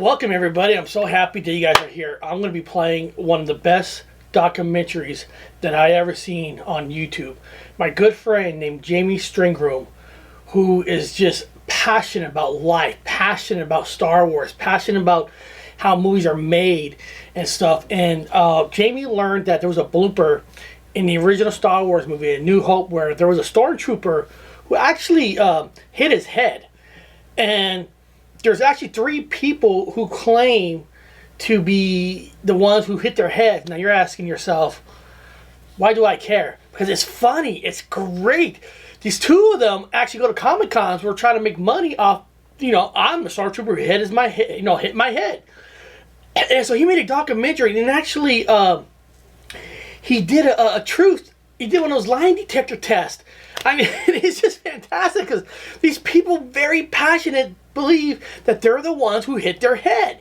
welcome everybody. I'm so happy that you guys are here. I'm going to be playing one of the best documentaries that I ever seen on YouTube. My good friend named Jamie Stangroom, who is just passionate about life, passionate about Star Wars, passionate about how movies are made and stuff. And Jamie learned that there was a blooper in the original Star Wars movie, A New Hope, where there was a Stormtrooper who actually hit his head. And there's actually 3 people who claim to be the ones who hit their head. Now you're asking yourself, why do I care? Because it's funny, it's great. These 2 of them actually go to Comic Cons. We're trying to make money off, I'm the Stormtrooper who hit my head. And so he made a documentary, and actually he did a truth. He did one of those lie detector tests. I mean, it's just fantastic because these people, very passionate, believe that they're the ones who hit their head.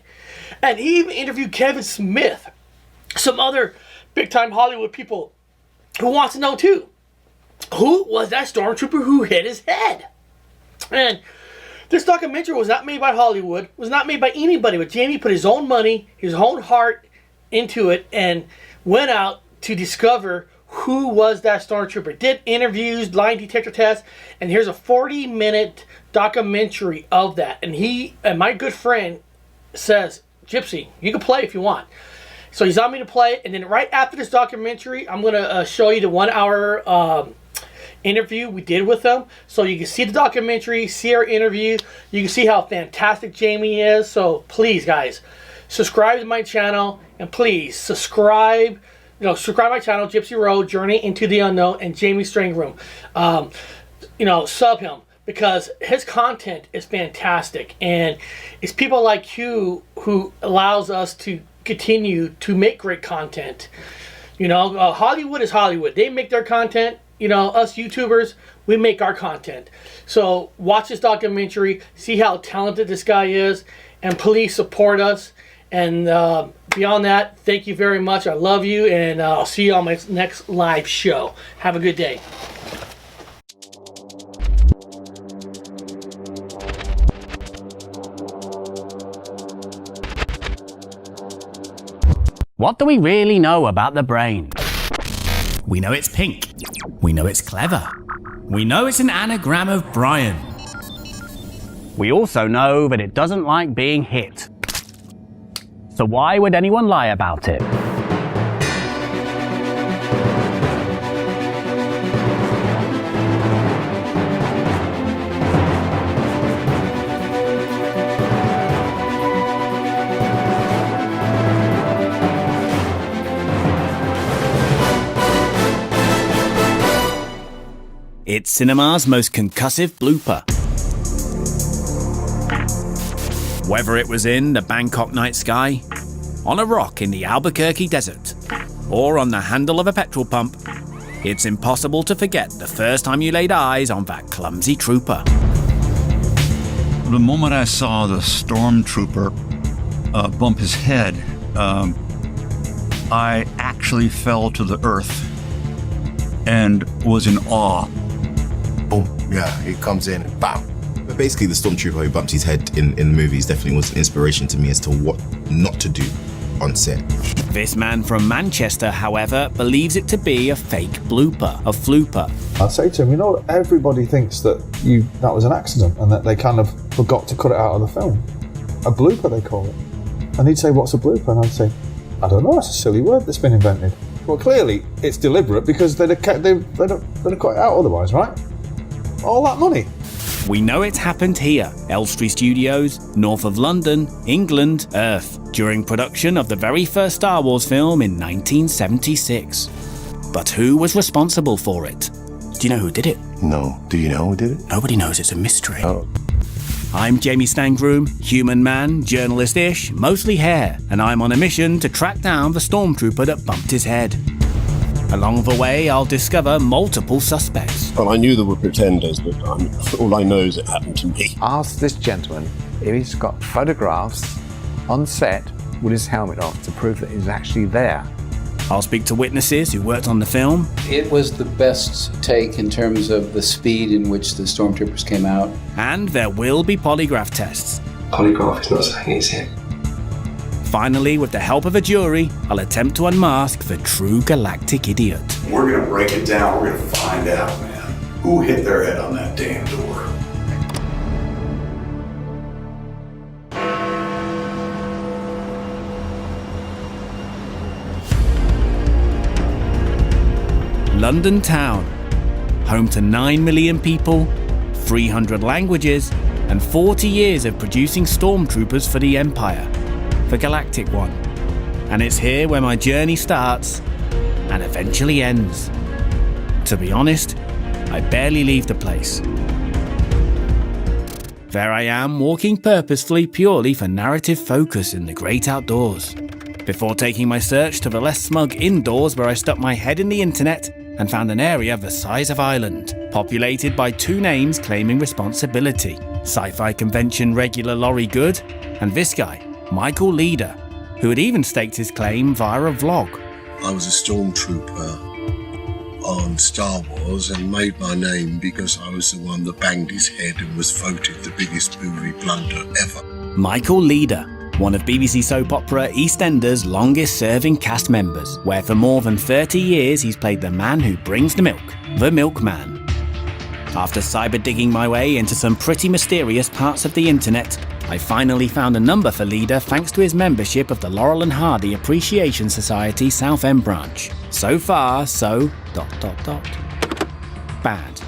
And he even interviewed Kevin Smith, some other big-time Hollywood people who wants to know too, who was that Stormtrooper who hit his head? And this documentary was not made by Hollywood, was not made by anybody, but Jamie put his own money, his own heart into it, and went out to discover who was that Stormtrooper. Did interviews, lie detector tests, and here's a 40-minute documentary of that. And my good friend says, Gypsy, you can play if you want. So he's on me to play it, and then right after this documentary, I'm going to show you the 1-hour interview we did with them. So you can see the documentary, see our interview. You can see how fantastic Jamie is. So please, guys, subscribe to my channel, and please subscribe my channel, Gypsy Road, Journey into the Unknown, and Jamie Stangroom. Sub him, because his content is fantastic, and it's people like you who allows us to continue to make great content. Hollywood is Hollywood. They make their content. Us YouTubers, we make our content. So watch this documentary, see how talented this guy is, and please support us. And beyond that, thank you very much. I love you, and I'll see you on my next live show. Have a good day. What do we really know about the brain? We know it's pink. We know it's clever. We know it's an anagram of Brian. We also know that it doesn't like being hit. So why would anyone lie about it? It's cinema's most concussive blooper. Whether it was in the Bangkok night sky, on a rock in the Albuquerque desert, or on the handle of a petrol pump, it's impossible to forget the first time you laid eyes on that clumsy trooper. The moment I saw the Stormtrooper bump his head, I actually fell to the earth and was in awe. Oh, yeah, he comes in and bam. But basically, the Stormtrooper who bumped his head in the movies definitely was an inspiration to me as to what not to do on set. This man from Manchester, however, believes it to be a fake blooper, a flooper. I'd say to him, everybody thinks that was an accident and that they kind of forgot to cut it out of the film. A blooper, they call it. And he'd say, what's a blooper? And I'd say, I don't know, it's a silly word that's been invented. Well, clearly, it's deliberate because they'd have cut it out otherwise, right? All that money. We know it's happened here, Elstree Studios, north of London, England, Earth, during production of the very first Star Wars film in 1976. But who was responsible for it? Do you know who did it? No. Do you know who did it? Nobody knows, it's a mystery. Oh. I'm Jamie Stangroom, human man, journalist-ish, mostly hair, and I'm on a mission to track down the Stormtrooper that bumped his head. Along the way, I'll discover multiple suspects. Well, I knew there were pretenders, but all I know is it happened to me. Ask this gentleman if he's got photographs on set with his helmet off to prove that he's actually there. I'll speak to witnesses who worked on the film. It was the best take in terms of the speed in which the Stormtroopers came out. And there will be polygraph tests. Polygraph is not saying he's hit. Finally, with the help of a jury, I'll attempt to unmask the true galactic idiot. We're gonna break it down. We're gonna find out, man, who hit their head on that damn door. London town, home to 9 million people, 300 languages, and 40 years of producing stormtroopers for the Empire, the galactic one. And it's here where my journey starts and eventually ends. To be honest, I barely leave the place. There I am, walking purposefully purely for narrative focus in the great outdoors, before taking my search to the less smug indoors, where I stuck my head in the internet and found an area the size of Ireland, populated by 2 names claiming responsibility: sci-fi convention regular Laurie Good, and this guy, Michael Leader, who had even staked his claim via a vlog. I was a stormtrooper on Star Wars and made my name because I was the one that banged his head and was voted the biggest movie blunder ever. Michael Leader, one of BBC soap opera EastEnders' longest-serving cast members, where for more than 30 years he's played the man who brings the milk, the milkman. After cyber-digging my way into some pretty mysterious parts of the internet, I finally found a number for Leader thanks to his membership of the Laurel and Hardy Appreciation Society Southend branch. So far, so... ... bad.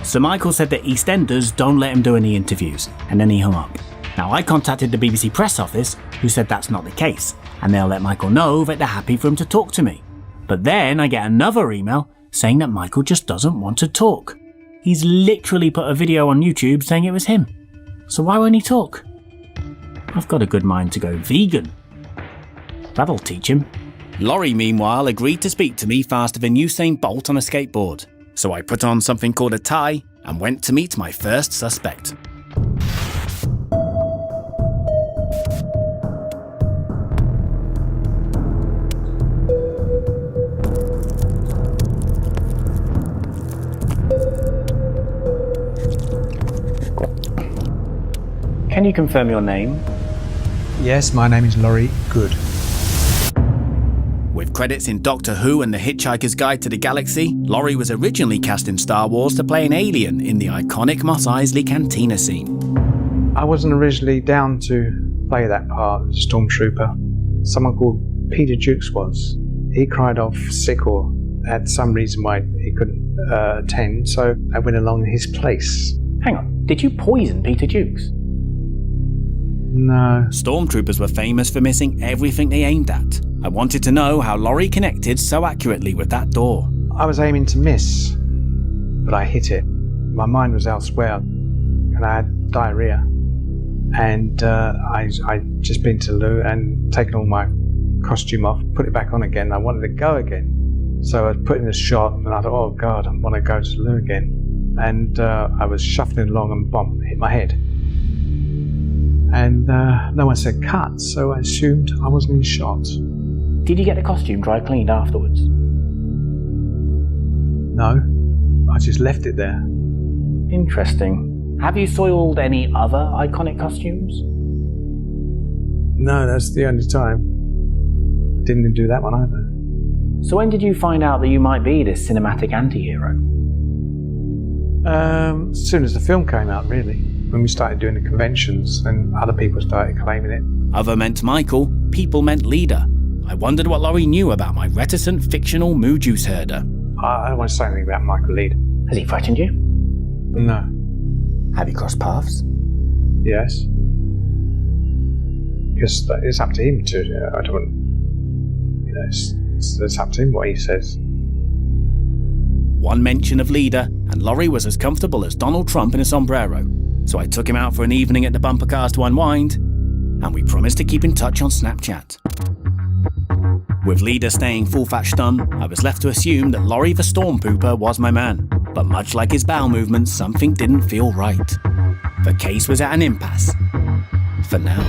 So Michael said that EastEnders don't let him do any interviews, and then he hung up. Now, I contacted the BBC press office, who said that's not the case, and they'll let Michael know that they're happy for him to talk to me. But then I get another email saying that Michael just doesn't want to talk. He's literally put a video on YouTube saying it was him. So why won't he talk? I've got a good mind to go vegan. That'll teach him. Laurie, meanwhile, agreed to speak to me faster than Usain Bolt on a skateboard. So I put on something called a tie and went to meet my first suspect. Can you confirm your name? Yes, my name is Laurie Good. With credits in Doctor Who and The Hitchhiker's Guide to the Galaxy, Laurie was originally cast in Star Wars to play an alien in the iconic Mos Eisley Cantina scene. I wasn't originally down to play that part as a stormtrooper. Someone called Peter Jukes was. He cried off sick or had some reason why he couldn't attend, so I went along in his place. Hang on, did you poison Peter Jukes? No. Stormtroopers were famous for missing everything they aimed at. I wanted to know how Laurie connected so accurately with that door. I was aiming to miss, but I hit it. My mind was elsewhere, and I had diarrhea. And I'd just been to Lou and taken all my costume off, put it back on again. I wanted to go again. So I put in a shot, and I thought, oh God, I want to go to Lou again. And I was shuffling along and bump, hit my head. And no one said cut, so I assumed I wasn't in shot. Did you get the costume dry cleaned afterwards? No, I just left it there. Interesting. Have you soiled any other iconic costumes? No, that's the only time. Didn't do that one either. So when did you find out that you might be this cinematic anti-hero? As soon as the film came out, really. When we started doing the conventions and other people started claiming it. Other meant Michael, people meant Leader. I wondered what Laurie knew about my reticent fictional moo juice herder. I don't want to say anything about Michael Leader. Has he threatened you? No. Have you crossed paths? Yes. Because it's up to him to, I don't want, it's up to him what he says. One mention of Leader, and Laurie was as comfortable as Donald Trump in a sombrero. So I took him out for an evening at the bumper cars to unwind, and we promised to keep in touch on Snapchat. With Leader staying full-fat stum, I was left to assume that Laurie the Stormtrooper was my man. But much like his bowel movements, something didn't feel right. The case was at an impasse. For now.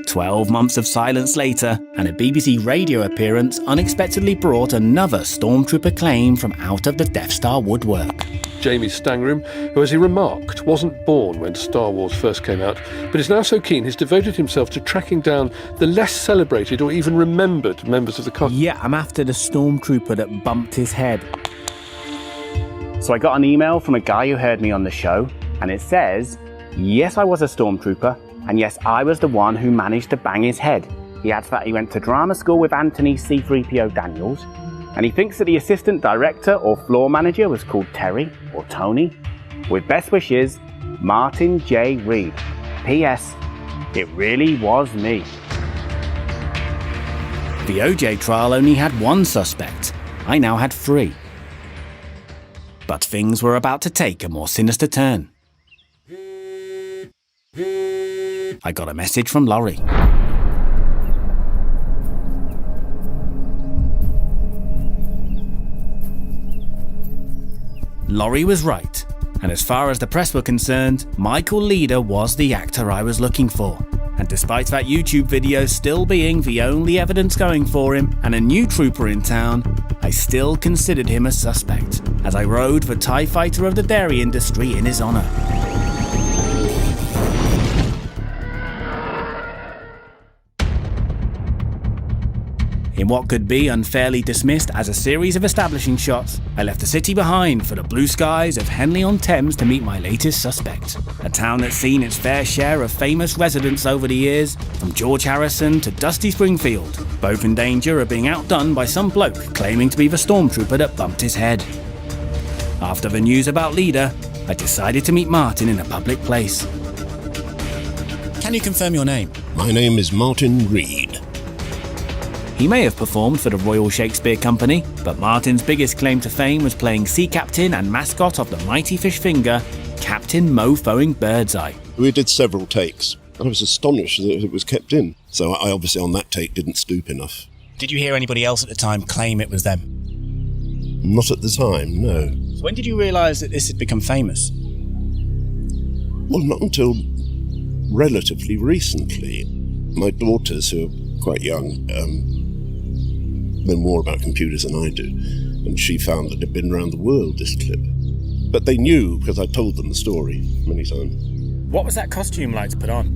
"12 months of silence later, and a BBC radio appearance unexpectedly brought another Stormtrooper claim from out of the Death Star woodwork. Jamie Stangroom, who, as he remarked, wasn't born when Star Wars first came out, but is now so keen he's devoted himself to tracking down the less celebrated or even remembered members of the cast. Yeah, I'm after the Stormtrooper that bumped his head. So I got an email from a guy who heard me on the show, and it says, yes, I was a Stormtrooper, and yes, I was the one who managed to bang his head. He adds that he went to drama school with Anthony C-3PO Daniels, and he thinks that the assistant director or floor manager was called Terry or Tony. With best wishes, Martin J. Reed. P.S. It really was me. The OJ trial only had one suspect. I now had 3. But things were about to take a more sinister turn. I got a message from Laurie. Laurie was right, and as far as the press were concerned, Michael Leader was the actor I was looking for. And despite that YouTube video still being the only evidence going for him and a new trooper in town, I still considered him a suspect, as I rode the TIE Fighter of the dairy industry in his honour. In what could be unfairly dismissed as a series of establishing shots, I left the city behind for the blue skies of Henley-on-Thames to meet my latest suspect. A town that's seen its fair share of famous residents over the years, from George Harrison to Dusty Springfield, both in danger of being outdone by some bloke claiming to be the Stormtrooper that bumped his head. After the news about Leader, I decided to meet Martin in a public place. Can you confirm your name? My name is Martin Reed. He may have performed for the Royal Shakespeare Company, but Martin's biggest claim to fame was playing sea captain and mascot of the Mighty Fish Finger, Captain Mofoing Birdseye. We did several takes. I was astonished that it was kept in. So I obviously on that take didn't stoop enough. Did you hear anybody else at the time claim it was them? Not at the time, no. So when did you realise that this had become famous? Well, not until relatively recently. My daughters, who are quite young, know more about computers than I do, and she found that it had been around the world, this clip. But they knew because I told them the story many times. What was that costume like to put on?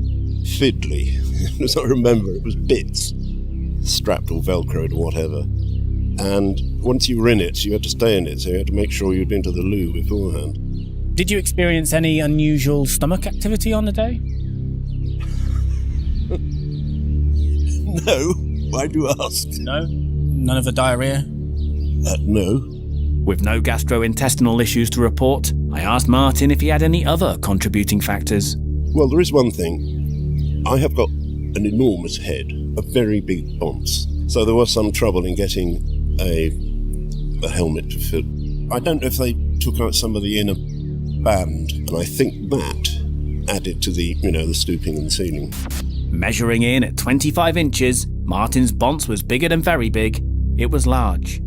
Fiddly. As I remember, it was bits, strapped or velcroed or whatever. And once you were in it, you had to stay in it, so you had to make sure you'd been to the loo beforehand. Did you experience any unusual stomach activity on the day? No. Why do you ask? No? None of the diarrhea? No. With no gastrointestinal issues to report, I asked Martin if he had any other contributing factors. Well, there is one thing. I have got an enormous head, a very big bounce. So there was some trouble in getting a helmet to fit. I don't know if they took out some of the inner band, and I think that added to the stooping and ceiling. Measuring in at 25 inches, Martin's bonce was bigger than very big. It was large.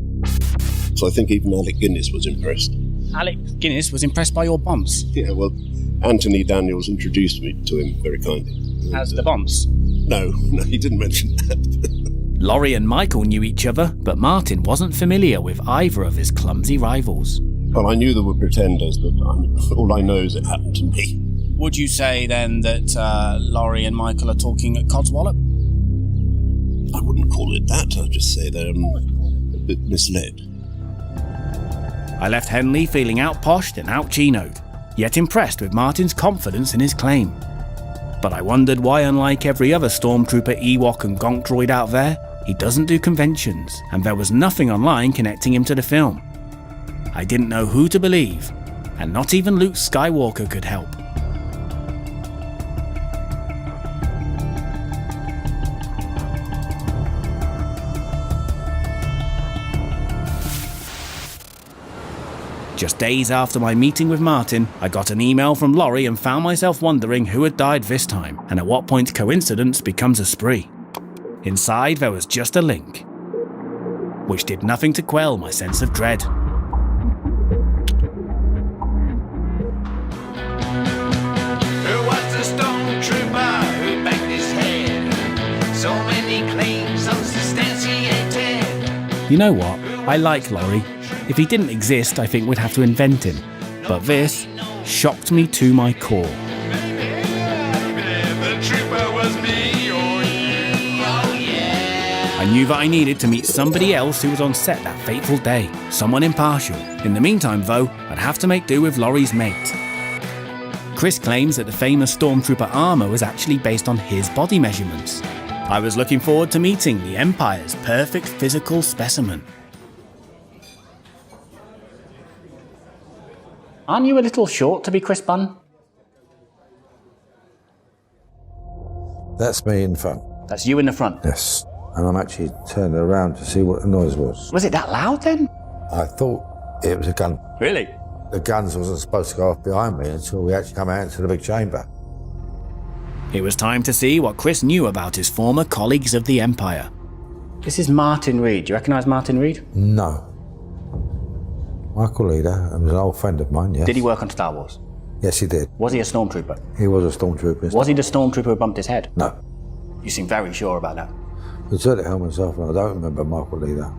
So I think even Alec Guinness was impressed. Alec Guinness was impressed by your bonce? Yeah, well, Anthony Daniels introduced me to him very kindly. As the bonce? No, he didn't mention that. Laurie and Michael knew each other, but Martin wasn't familiar with either of his clumsy rivals. Well, I knew there were pretenders, but all I know is it happened to me. Would you say then that Laurie and Michael are talking at Codswallop? I wouldn't call it that. I'd just say they're a bit misled. I left Henley feeling out-poshed and out-Gino'd, yet impressed with Martin's confidence in his claim. But I wondered why, unlike every other Stormtrooper, Ewok and Gonk droid out there, he doesn't do conventions, and there was nothing online connecting him to the film. I didn't know who to believe, and not even Luke Skywalker could help. Just days after my meeting with Martin, I got an email from Laurie and found myself wondering who had died this time, and at what point coincidence becomes a spree. Inside there was just a link, which did nothing to quell my sense of dread. Who was the Stormtrooper who banged his head? So many claims unsubstantiated. You know what? I like Laurie. If he didn't exist, I think we'd have to invent him. But this shocked me to my core. The trooper was me or you. Oh yeah. I knew that I needed to meet somebody else who was on set that fateful day, someone impartial. In the meantime, though, I'd have to make do with Laurie's mate. Chris claims that the famous Stormtrooper armour was actually based on his body measurements. I was looking forward to meeting the Empire's perfect physical specimen. Aren't you a little short to be Chris Bunn? That's me in front. That's you in the front? Yes. And I'm actually turning around to see what the noise was. Was it that loud then? I thought it was a gun. Really? The guns wasn't supposed to go off behind me until we actually come out into the big chamber. It was time to see what Chris knew about his former colleagues of the Empire. This is Martin Reed. Do you recognise Martin Reed? No. Michael Leader, and was an old friend of mine, yes. Did he work on Star Wars? Yes, he did. Was he a Stormtrooper? He was a Stormtrooper. Was he the Stormtrooper who bumped his head? No. You seem very sure about that. He took the helmet off, and I don't remember Michael Leader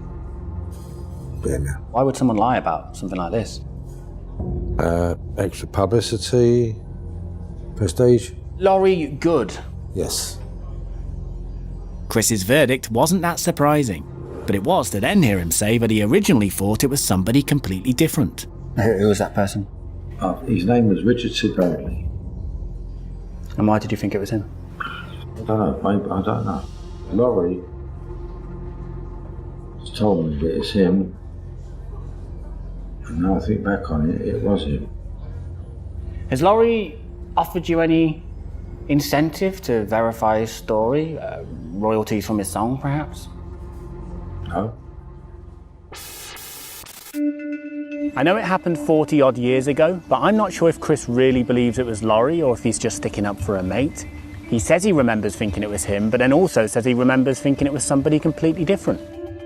being there. Why would someone lie about something like this? Extra publicity, prestige. Laurie Good. Yes. Chris's verdict wasn't that surprising, but it was to then hear him say that he originally thought it was somebody completely different. Who was that person? His name was Richard Sidoney. And why did you think it was him? I don't know, maybe, I don't know. Laurie just told me that it's him, and now I think back on it, it was him. Has Laurie offered you any incentive to verify his story? Royalties from his song, perhaps? No. I know it happened 40-odd years ago, but I'm not sure if Chris really believes it was Laurie or if he's just sticking up for a mate. He says he remembers thinking it was him, but then also says he remembers thinking it was somebody completely different.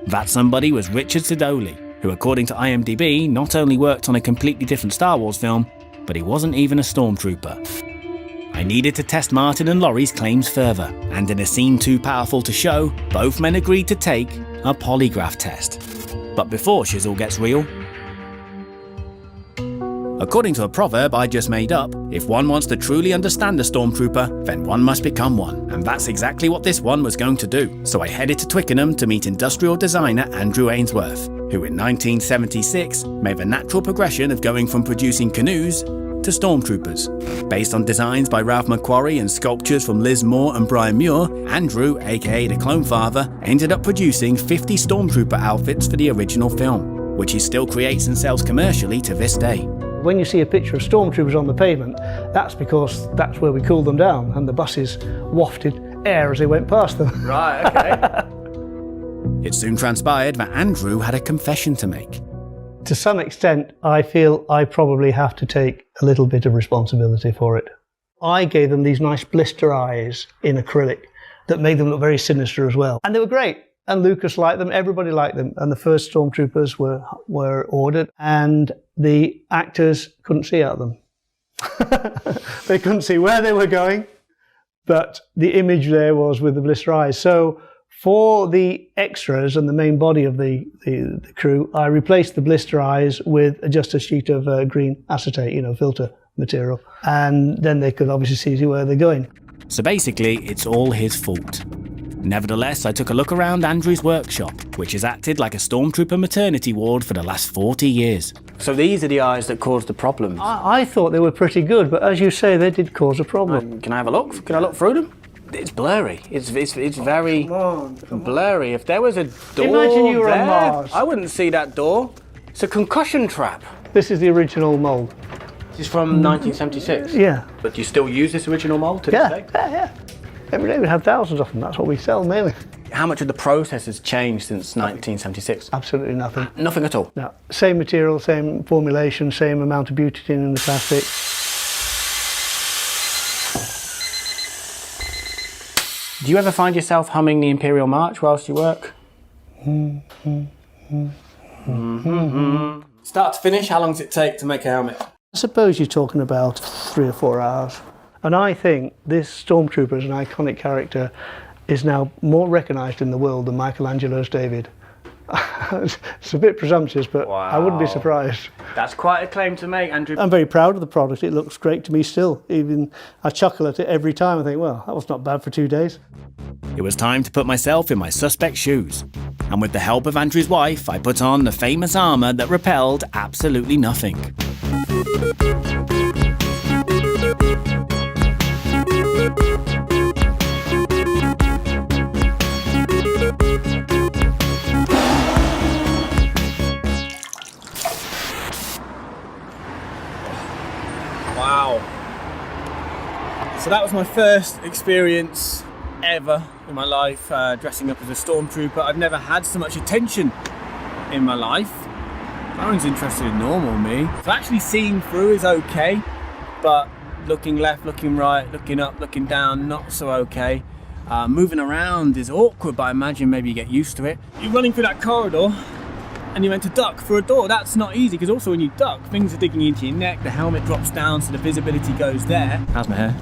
That somebody was Richard Sidoley, who according to IMDb not only worked on a completely different Star Wars film, but he wasn't even a Stormtrooper. I needed to test Martin and Laurie's claims further, and in a scene too powerful to show, both men agreed to take a polygraph test. But before shizzle gets real, according to a proverb I just made up, if one wants to truly understand a Stormtrooper, then one must become one. And that's exactly what this one was going to do. So I headed to Twickenham to meet industrial designer Andrew Ainsworth, who in 1976 made the natural progression of going from producing canoes to Stormtroopers. Based on designs by Ralph McQuarrie and sculptures from Liz Moore and Brian Muir, Andrew, aka the Clone Father, ended up producing 50 Stormtrooper outfits for the original film, which he still creates and sells commercially to this day. When you see a picture of Stormtroopers on the pavement, that's because that's where we cooled them down and the buses wafted air as they went past them. Right, okay. It soon transpired that Andrew had a confession to make. To some extent, I feel I probably have to take a little bit of responsibility for it. I gave them these nice blister eyes in acrylic that made them look very sinister as well. And they were great. And Lucas liked them, everybody liked them. And the first Stormtroopers were ordered, and the actors couldn't see out of them. They couldn't see where they were going, but the image there was with the blister eyes. So for the extras and the main body of the crew, I replaced the blister eyes with just a sheet of green acetate, filter material. And then they could obviously see where they're going. So basically, it's all his fault. Nevertheless, I took a look around Andrew's workshop, which has acted like a Stormtrooper maternity ward for the last 40 years. So these are the eyes that caused the problems? I thought they were pretty good, but as you say, they did cause a problem. Can I have a look? Can I look through them? It's blurry. It's very blurry. If there was a door Imagine you were there, on Mars. I wouldn't see that door. It's a concussion trap. This is the original mould. This is from 1976? Yeah. But do you still use this original mould to this day? Yeah. Every day we have thousands of them. That's what we sell mainly. How much of the process has changed since 1976? Absolutely nothing. Nothing at all? No. Same material, same formulation, same amount of butadiene in the plastic. Do you ever find yourself humming the Imperial March whilst you work? Start to finish, how long does it take to make a helmet? I suppose you're talking about 3 or 4 hours. And I think this Stormtrooper as an iconic character is now more recognised in the world than Michelangelo's David. It's a bit presumptuous, but I wouldn't be surprised. That's quite a claim to make, Andrew. I'm very proud of the product. It looks great to me still. Even I chuckle at it every time. I think, well, that was not bad for 2 days. It was time to put myself in my suspect's shoes. And with the help of Andrew's wife, I put on the famous armour that repelled absolutely nothing. Wow. So that was my first experience ever in my life dressing up as a Stormtrooper. I've never had so much attention in my life. No one's interested in normal me. So actually seeing through is okay, but looking left, looking right, looking up, looking down, not so okay. Moving around is awkward, but I imagine maybe you get used to it. You're running through that corridor and you're meant to duck for a door. That's not easy, because also when you duck, things are digging into your neck, the helmet drops down so the visibility goes there. How's my hair?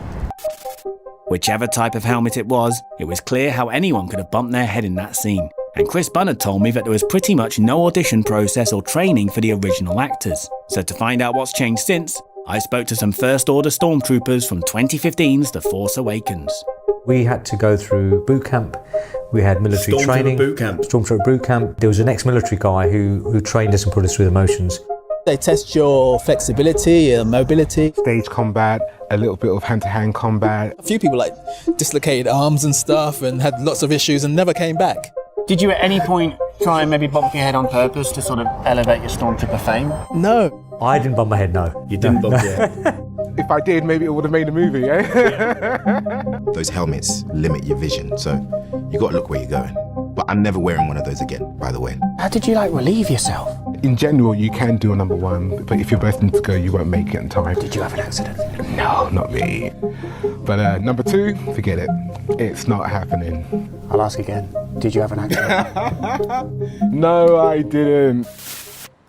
Whichever type of helmet it was clear how anyone could have bumped their head in that scene. And Chris Bunnard told me that there was pretty much no audition process or training for the original actors. So to find out what's changed since, I spoke to some First Order Stormtroopers from 2015's The Force Awakens. We had to go through boot camp. We had military training. Stormtrooper boot camp. There was an ex-military guy who trained us and put us through the motions. They test your flexibility, your mobility. Stage combat, a little bit of hand-to-hand combat. A few people dislocated arms and stuff and had lots of issues and never came back. Did you at any point try and maybe bump your head on purpose to sort of elevate your Stormtrooper fame? No. I didn't bump my head, no. You didn't bump your head? If I did, maybe it would have made a movie, eh? Those helmets limit your vision, so you got to look where you're going. But I'm never wearing one of those again, by the way. How did you relieve yourself? In general, you can do a number one, but if you're destined to go, you won't make it in time. Did you have an accident? No, not me. But number two, forget it. It's not happening. I'll ask again. Did you have an accident? No, I didn't.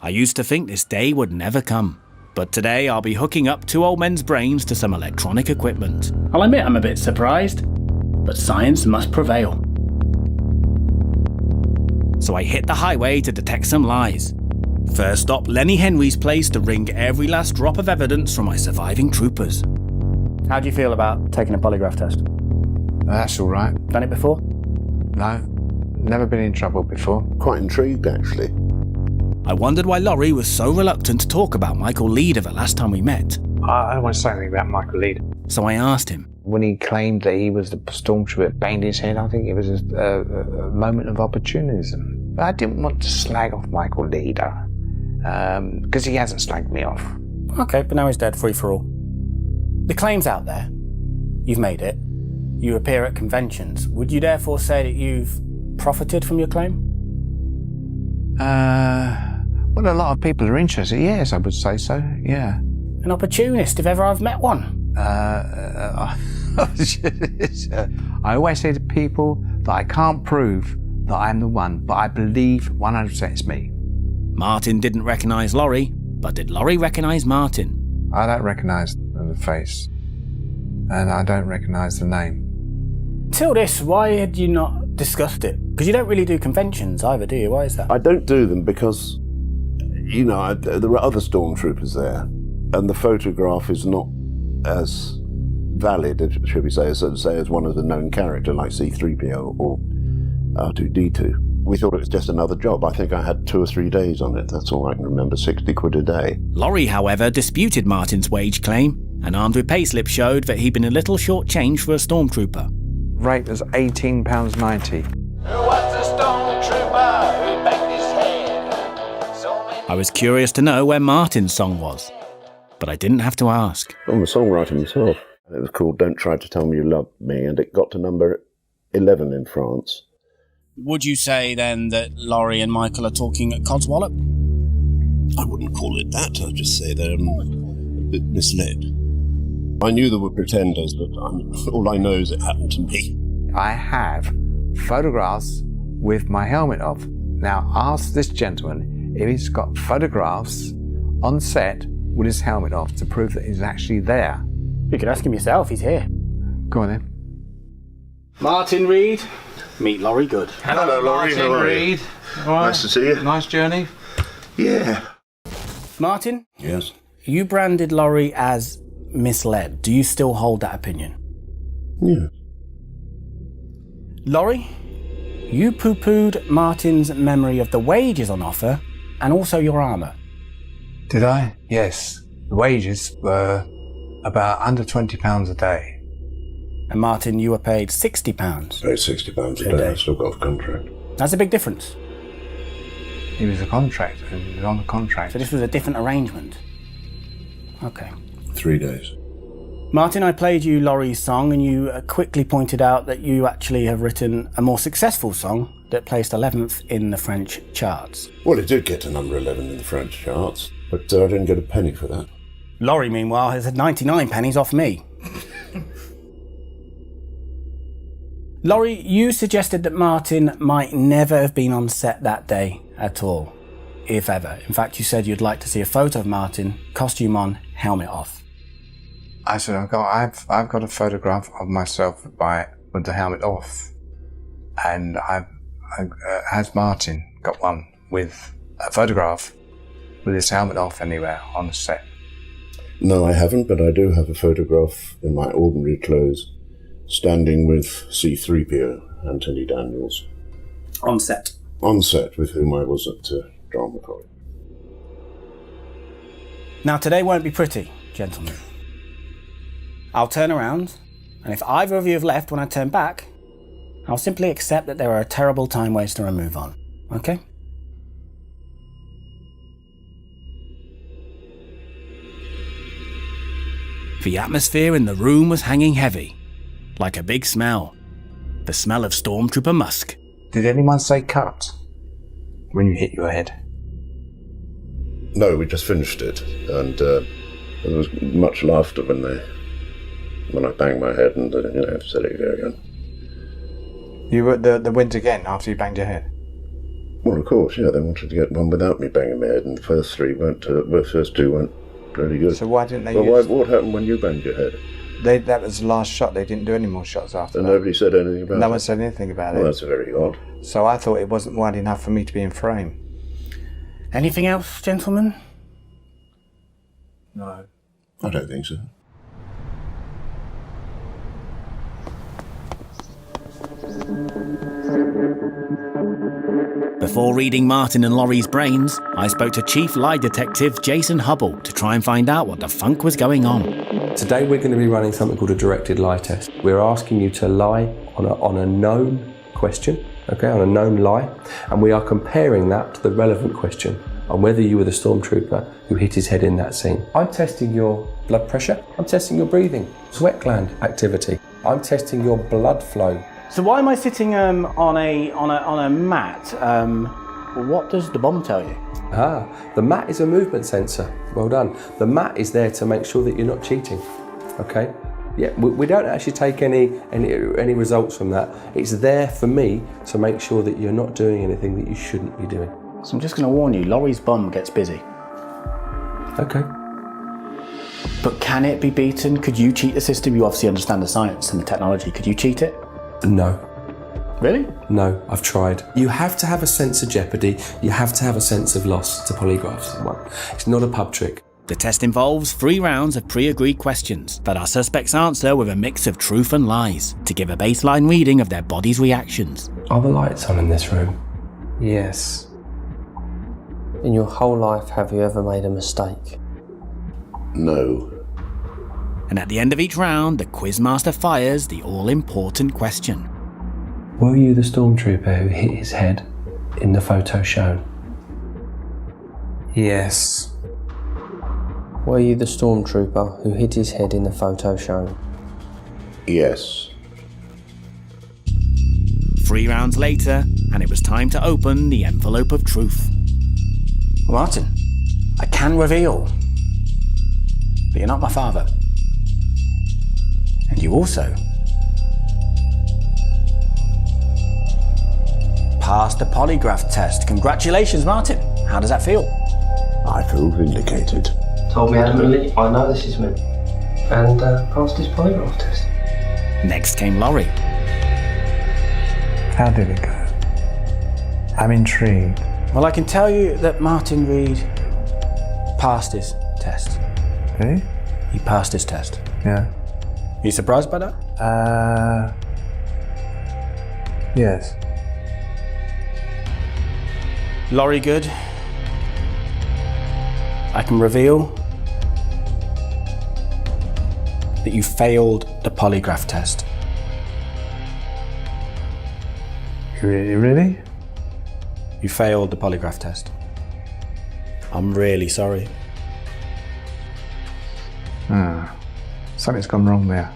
I used to think this day would never come. But today I'll be hooking up two old men's brains to some electronic equipment. I'll admit I'm a bit surprised, but science must prevail. So I hit the highway to detect some lies. First stop, Lenny Henry's place to wring every last drop of evidence from my surviving troopers. How do you feel about taking a polygraph test? That's all right. Done it before? No, never been in trouble before. Quite intrigued, actually. I wondered why Laurie was so reluctant to talk about Michael Leader the last time we met. I don't want to say anything about Michael Leader. So I asked him. When he claimed that he was the Stormtrooper, banged his head, I think it was a moment of opportunism. But I didn't want to slag off Michael Leader, because he hasn't slagged me off. Okay, but now he's dead, free for all. The claim's out there. You've made it. You appear at conventions. Would you therefore say that you've profited from your claim? Well, a lot of people are interested. Yes, I would say so, yeah. An opportunist, if ever I've met one. I always say to people that I can't prove that I'm the one, but I believe 100% it's me. Martin didn't recognise Laurie, but did Laurie recognise Martin? I don't recognise the face, and I don't recognise the name. Till this, why had you not discussed it? Because you don't really do conventions either, do you? Why is that? I don't do them because, there are other Stormtroopers there, and the photograph is not as valid, should we say, as one of the known character like C-3PO or R2-D2. We thought it was just another job. I think I had 2 or 3 days on it. That's all I can remember, 60 quid a day. Laurie, however, disputed Martin's wage claim, and armed with payslip showed that he'd been a little short change for a Stormtrooper. Rate was £18.90. I was curious to know where Martin's song was, but I didn't have to ask. I'm a songwriter myself. It was called Don't Try to Tell Me You Love Me, and it got to number 11 in France. Would you say then that Laurie and Michael are talking at Codswallop? I wouldn't call it that. I'd just say they're a bit misled. I knew there were pretenders, but all I know is it happened to me. I have photographs with my helmet off. Now ask this gentleman if he's got photographs on set with his helmet off to prove that he's actually there. You could ask him yourself, he's here. Go on then. Martin Reed, Meet Laurie Good. Hello, Laurie. How are you? All right. Nice to see you. Nice journey. Yeah. Martin? Yes. You branded Laurie as misled. Do you still hold that opinion? Yeah. Laurie, you poo-pooed Martin's memory of the wages on offer and also your armour. Did I? Yes. The wages were about under £20 a day. And Martin, you were paid £60. Paid £60 a day. I still got a contract. That's a big difference. He was a contractor. He was on the contract. So this was a different arrangement. Okay. 3 days. Martin, I played you Laurie's song and you quickly pointed out that you actually have written a more successful song that placed 11th in the French charts. Well, it did get to number 11 in the French charts, but I didn't get a penny for that. Laurie, meanwhile, has had 99 pennies off me. Laurie, you suggested that Martin might never have been on set that day at all, if ever. In fact, you said you'd like to see a photo of Martin, costume on, helmet off. I said, I've got a photograph of myself with the helmet off, and has Martin got one with a photograph with his helmet off anywhere on the set? No, I haven't, but I do have a photograph in my ordinary clothes, standing with C-3PO, Anthony Daniels. On set? On set, with whom I was at Drama College. Now, today won't be pretty, gentlemen. I'll turn around, and if either of you have left when I turn back, I'll simply accept that there are a terrible time waster and move on. Okay? The atmosphere in the room was hanging heavy, like a big smell. The smell of Stormtrooper musk. Did anyone say cut when you hit your head? No, we just finished it, and there was much laughter when I banged my head and said it again. You were at the wint again after you banged your head? Well, of course, yeah. They wanted to get one without me banging my head, and the first two weren't really good. So why didn't they? What happened when you banged your head? That was the last shot. They didn't do any more shots after and that. Nobody said anything about it? No one said anything about it. Well, that's very odd. So I thought it wasn't wide enough for me to be in frame. Anything else, gentlemen? No. I don't think so. Before reading Martin and Laurie's brains, I spoke to Chief Lie Detective Jason Hubble to try and find out what the funk was going on. Today we're going to be running something called a directed lie test. We're asking you to lie on a known question, okay, on a known lie, and we are comparing that to the relevant question on whether you were the stormtrooper who hit his head in that scene. I'm testing your blood pressure, I'm testing your breathing, sweat gland activity, I'm testing your blood flow. So why am I sitting on a mat? What does the bomb tell you? The mat is a movement sensor. Well done. The mat is there to make sure that you're not cheating. Okay? Yeah, we don't actually take any results from that. It's there for me to make sure that you're not doing anything that you shouldn't be doing. So I'm just going to warn you, Laurie's bum gets busy. Okay. But can it be beaten? Could you cheat the system? You obviously understand the science and the technology. Could you cheat it? No. Really? No, I've tried. You have to have a sense of jeopardy. You have to have a sense of loss to polygraph someone. It's not a pub trick. The test involves 3 rounds of pre-agreed questions that our suspects answer with a mix of truth and lies to give a baseline reading of their body's reactions. Are the lights on in this room? Yes. In your whole life, have you ever made a mistake? No. And at the end of each round, the quizmaster fires the all-important question. Were you the stormtrooper who hit his head in the photo shown? Yes. Were you the stormtrooper who hit his head in the photo shown? Yes. 3 rounds later, and it was time to open the envelope of truth. Martin, I can reveal that you're not my father. And you also passed the polygraph test. Congratulations, Martin. How does that feel? I feel vindicated. Told me adamantly, I know this is me. And passed his polygraph test. Next came Laurie. How did it go? I'm intrigued. Well, I can tell you that Martin Reed passed his test. Did he? He passed his test. Yeah. Are you surprised by that? Yes. Laurie Good, I can reveal that you failed the polygraph test. Really? You failed the polygraph test. I'm really sorry. Something's gone wrong there.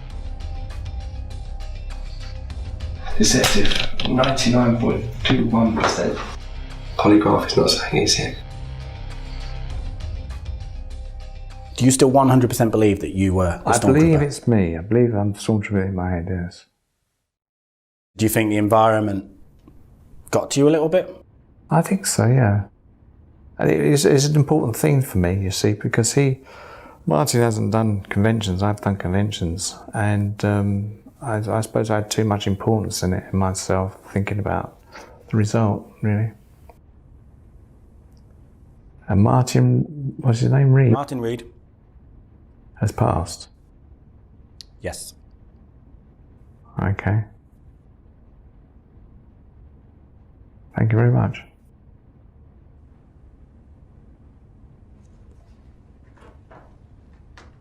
Deceptive, 99.21%. Polygraph is not saying it's him. Do you still 100% believe that you were the I believe Stormtrooper? it's me. I believe I'm Stormtrooper in my head, yes. Do you think the environment got to you a little bit? I think so, yeah. And it's an important thing for me, you see, because Martin hasn't done conventions, I've done conventions, and I suppose I had too much importance in it in myself, thinking about the result, really. And Martin, what's his name, Reed? Martin Reed. Has passed? Yes. Okay. Thank you very much.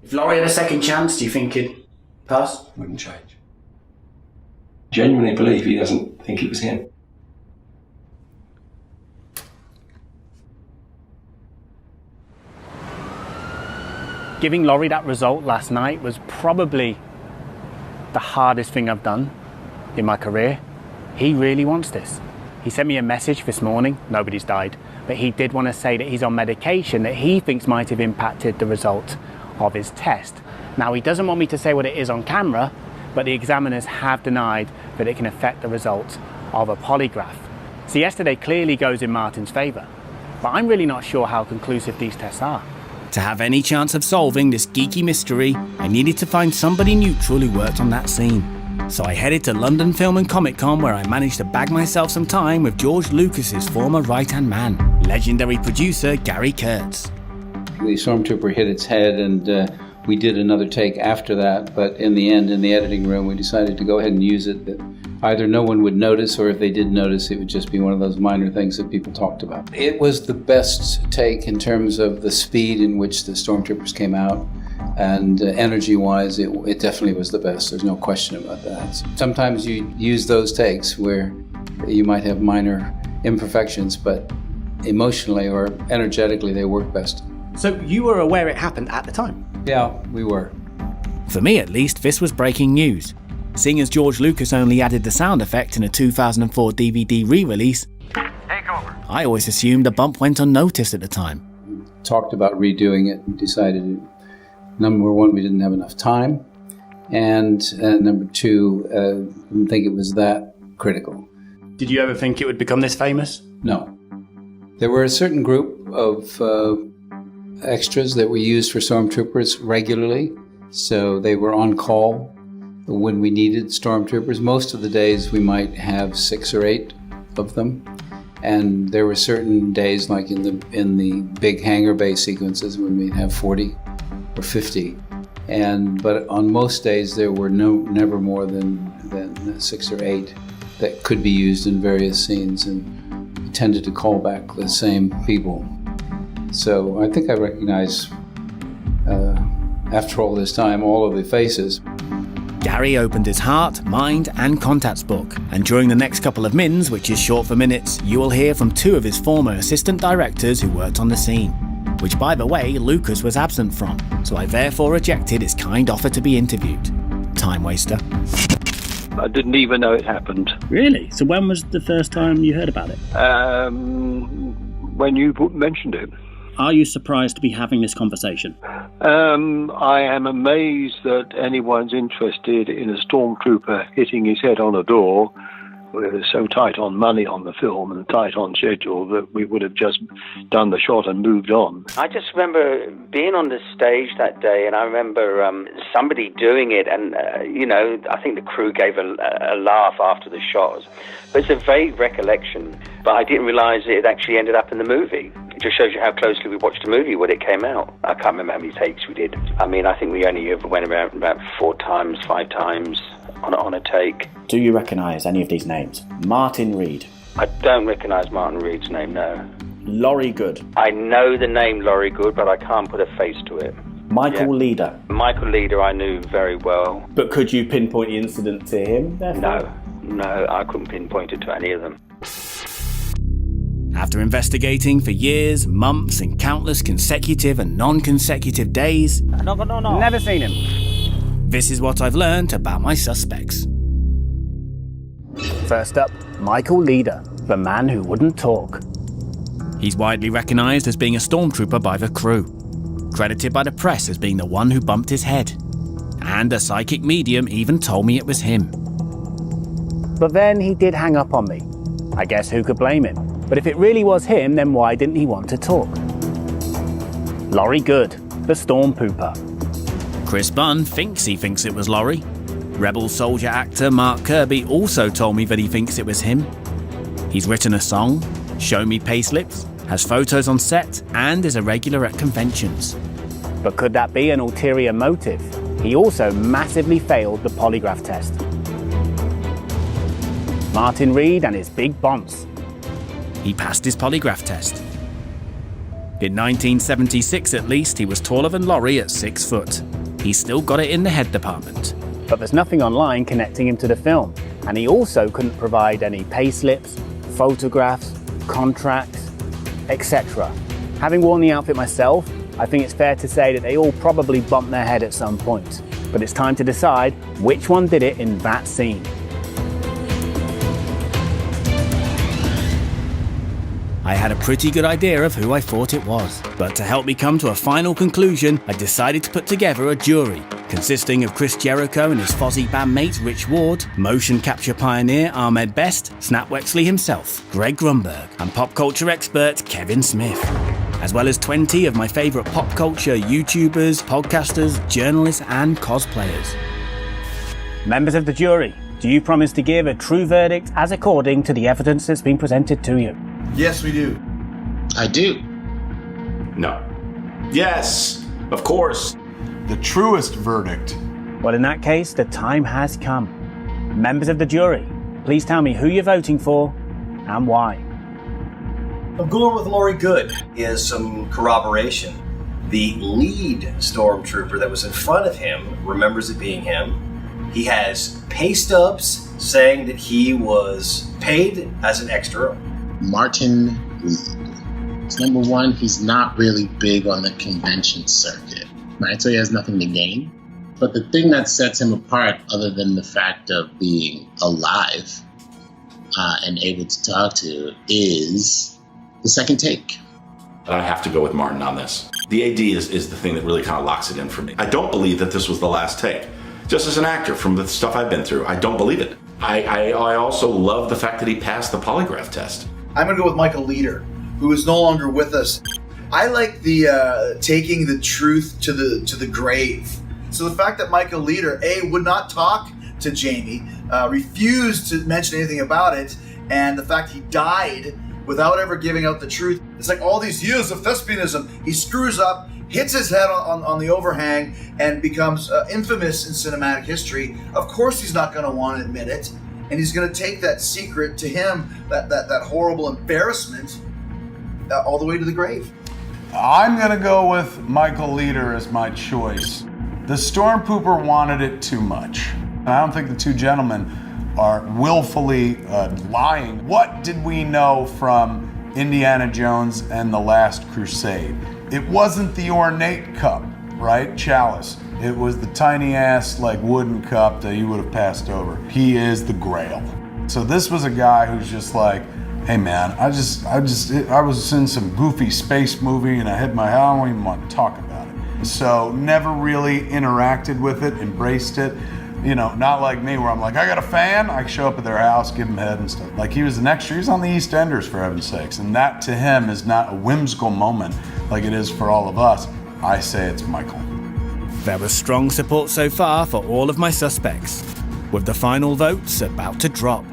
If Laurie had a second chance, do you think he'd pass? Wouldn't change. Genuinely believe he doesn't think it was him. Giving Laurie that result last night was probably the hardest thing I've done in my career. He really wants this. He sent me a message this morning, nobody's died, but he did want to say that he's on medication that he thinks might have impacted the result of his test. Now, he doesn't want me to say what it is on camera, but the examiners have denied that it can affect the result of a polygraph. So yesterday clearly goes in Martin's favour, but I'm really not sure how conclusive these tests are. To have any chance of solving this geeky mystery, I needed to find somebody neutral who worked on that scene. So I headed to London Film and Comic Con, where I managed to bag myself some time with George Lucas's former right-hand man, legendary producer Gary Kurtz. The Stormtrooper hit its head, and we did another take after that, but in the end, in the editing room, we decided to go ahead and use it. That either no one would notice, or if they did notice, it would just be one of those minor things that people talked about. It was the best take in terms of the speed in which the Stormtroopers came out, and energy-wise, it definitely was the best. There's no question about that. Sometimes you use those takes where you might have minor imperfections, but emotionally or energetically, they work best. So you were aware it happened at the time? Yeah, we were. For me, at least, this was breaking news. Seeing as George Lucas only added the sound effect in a 2004 DVD re-release, I always assumed the bump went unnoticed at the time. Talked about redoing it and decided, number one, we didn't have enough time, and number two, didn't think it was that critical. Did you ever think it would become this famous? No. There were a certain group of extras that were used for Stormtroopers regularly, so they were on call when we needed Stormtroopers. Most of the days we might have 6 or 8 of them, and there were certain days, like in the big hangar bay sequences, when we'd have 40 or 50. But on most days there were never more than 6 or 8 that could be used in various scenes, and we tended to call back the same people. So I think I recognize, after all this time, all of the faces. Gary opened his heart, mind and contacts book, and during the next couple of mins, which is short for minutes, you will hear from 2 of his former assistant directors who worked on the scene, which, by the way, Lucas was absent from, so I therefore rejected his kind offer to be interviewed. Time waster. I didn't even know it happened. Really? So when was the first time you heard about it? When you mentioned it. Are you surprised to be having this conversation? I am amazed that anyone's interested in a Stormtrooper hitting his head on a door We were so tight on money on the film and tight on schedule that we would have just done the shot and moved on. I just remember being on the stage that day, and I remember somebody doing it, and, I think the crew gave a laugh after the shot. But it's a vague recollection, but I didn't realise it actually ended up in the movie. It just shows you how closely we watched the movie when it came out. I can't remember how many takes we did. I mean, I think we only ever went around about 4 times, 5 times on a take. Do you recognise any of these names? Martin Reed. I don't recognise Martin Reed's name, no. Laurie Good. I know the name Laurie Good, but I can't put a face to it. Michael Leader. Michael Leader I knew very well. But could you pinpoint the incident to him, therefore? No, I couldn't pinpoint it to any of them. After investigating for years, months, and countless consecutive and non-consecutive days, No. never seen him. This is what I've learned about my suspects. First up, Michael Leader, the man who wouldn't talk. He's widely recognised as being a stormtrooper by the crew, credited by the press as being the one who bumped his head. And a psychic medium even told me it was him. But then he did hang up on me. I guess who could blame him? But if it really was him, then why didn't he want to talk? Laurie Good, the Stormtrooper. Chris Bunn thinks it was Laurie. Rebel soldier actor Mark Kirby also told me that he thinks it was him. He's written a song, shown me payslips, has photos on set, and is a regular at conventions. But could that be an ulterior motive? He also massively failed the polygraph test. Martin Reed and his big bonce. He passed his polygraph test. In 1976 at least, he was taller than Laurie at 6 foot. He's still got it in the head department. But there's nothing online connecting him to the film, and he also couldn't provide any payslips, photographs, contracts, etc. Having worn the outfit myself, I think it's fair to say that they all probably bumped their head at some point. But it's time to decide which one did it in that scene. I had a pretty good idea of who I thought it was, but to help me come to a final conclusion, I decided to put together a jury consisting of Chris Jericho and his Fozzy bandmate Rich Ward, motion capture pioneer Ahmed Best, Snap Wexley himself, Greg Grunberg, and pop culture expert Kevin Smith, as well as 20 of my favourite pop culture YouTubers, podcasters, journalists and cosplayers. Members of the jury, do you promise to give a true verdict as according to the evidence that's been presented to you? Yes, we do. I do. No. Yes, of course. The truest verdict. Well, in that case, the time has come. Members of the jury, please tell me who you're voting for and why. I'm going with Laurie Good. He has some corroboration. The lead stormtrooper that was in front of him remembers it being him. He has pay stubs saying that he was paid as an extra. Martin Reed. So number one, he's not really big on the convention circuit, right? So he has nothing to gain. But the thing that sets him apart, other than the fact of being alive and able to talk to, is the second take. I have to go with Martin on this. The AD is the thing that really kind of locks it in for me. I don't believe that this was the last take. Just as an actor, from the stuff I've been through, I don't believe it. I also love the fact that he passed the polygraph test. I'm going to go with Michael Leader, who is no longer with us. I like the taking the truth to the grave. So the fact that Michael Leader, A, would not talk to Jamie, refused to mention anything about it, and the fact he died without ever giving out the truth. It's like all these years of thespianism. He screws up, hits his head on the overhang, and becomes infamous in cinematic history. Of course he's not going to want to admit it. And he's going to take that secret to him, that horrible embarrassment, all the way to the grave. I'm going to go with Michael Leader as my choice. The Stormtrooper wanted it too much. I don't think the two gentlemen are willfully lying. What did we know from Indiana Jones and the Last Crusade? It wasn't the ornate cup, right? Chalice. It was the tiny ass wooden cup that you would have passed over. He is the Grail. So this was a guy who's just like, hey man, I was in some goofy space movie and I hit my head. I don't even want to talk about it. So never really interacted with it, embraced it. You know, not like me where I'm like, I got a fan, I show up at their house, give them head and stuff. Like he was an extra, he was on the EastEnders for heaven's sakes. And that to him is not a whimsical moment like it is for all of us. I say it's Michael. There was strong support so far for all of my suspects, with the final votes about to drop.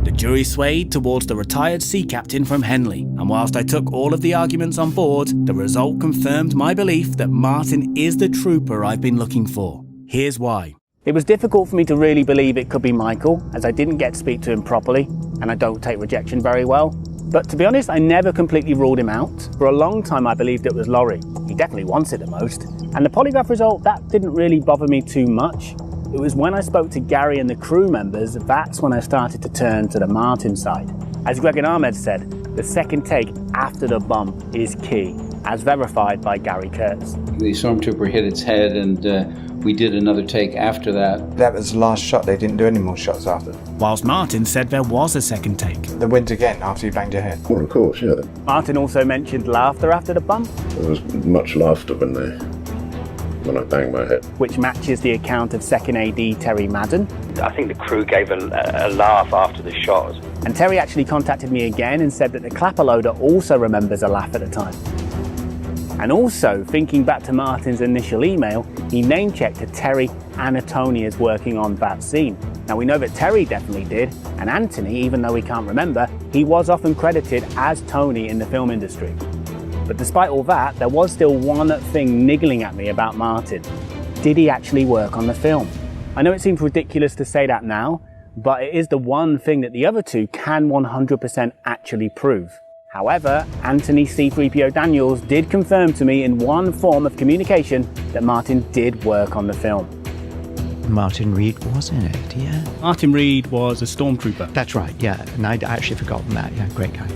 The jury swayed towards the retired sea captain from Henley, and whilst I took all of the arguments on board, the result confirmed my belief that Martin is the trooper I've been looking for. Here's why. It was difficult for me to really believe it could be Michael, as I didn't get to speak to him properly, and I don't take rejection very well. But to be honest, I never completely ruled him out. For a long time I believed it was Laurie. He definitely wants it the most. And the polygraph result, that didn't really bother me too much. It was when I spoke to Gary and the crew members, that's when I started to turn to the Martin side. As Greg and Ahmed said, the second take after the bump is key, as verified by Gary Kurtz. The Stormtrooper hit its head and we did another take after that. That was the last shot. They didn't do any more shots after. Whilst Martin said there was a second take. The wind again after you banged your head. Well, of course, yeah. Martin also mentioned laughter after the bump. There was much laughter when I banged my head. Which matches the account of second AD Terry Madden. I think the crew gave a laugh after the shot. And Terry actually contacted me again and said that the clapper loader also remembers a laugh at the time. And also, thinking back to Martin's initial email, he name-checked that Terry and Tony is working on that scene. Now we know that Terry definitely did, and Anthony, even though we can't remember, he was often credited as Tony in the film industry. But despite all that, there was still one thing niggling at me about Martin. Did he actually work on the film? I know it seems ridiculous to say that now, but it is the one thing that the other two can 100% actually prove. However, Anthony C-3PO Daniels did confirm to me in one form of communication that Martin did work on the film. Martin Reed was in it, yeah. Martin Reed was a Stormtrooper. That's right, yeah, and I'd actually forgotten that, yeah, great guy.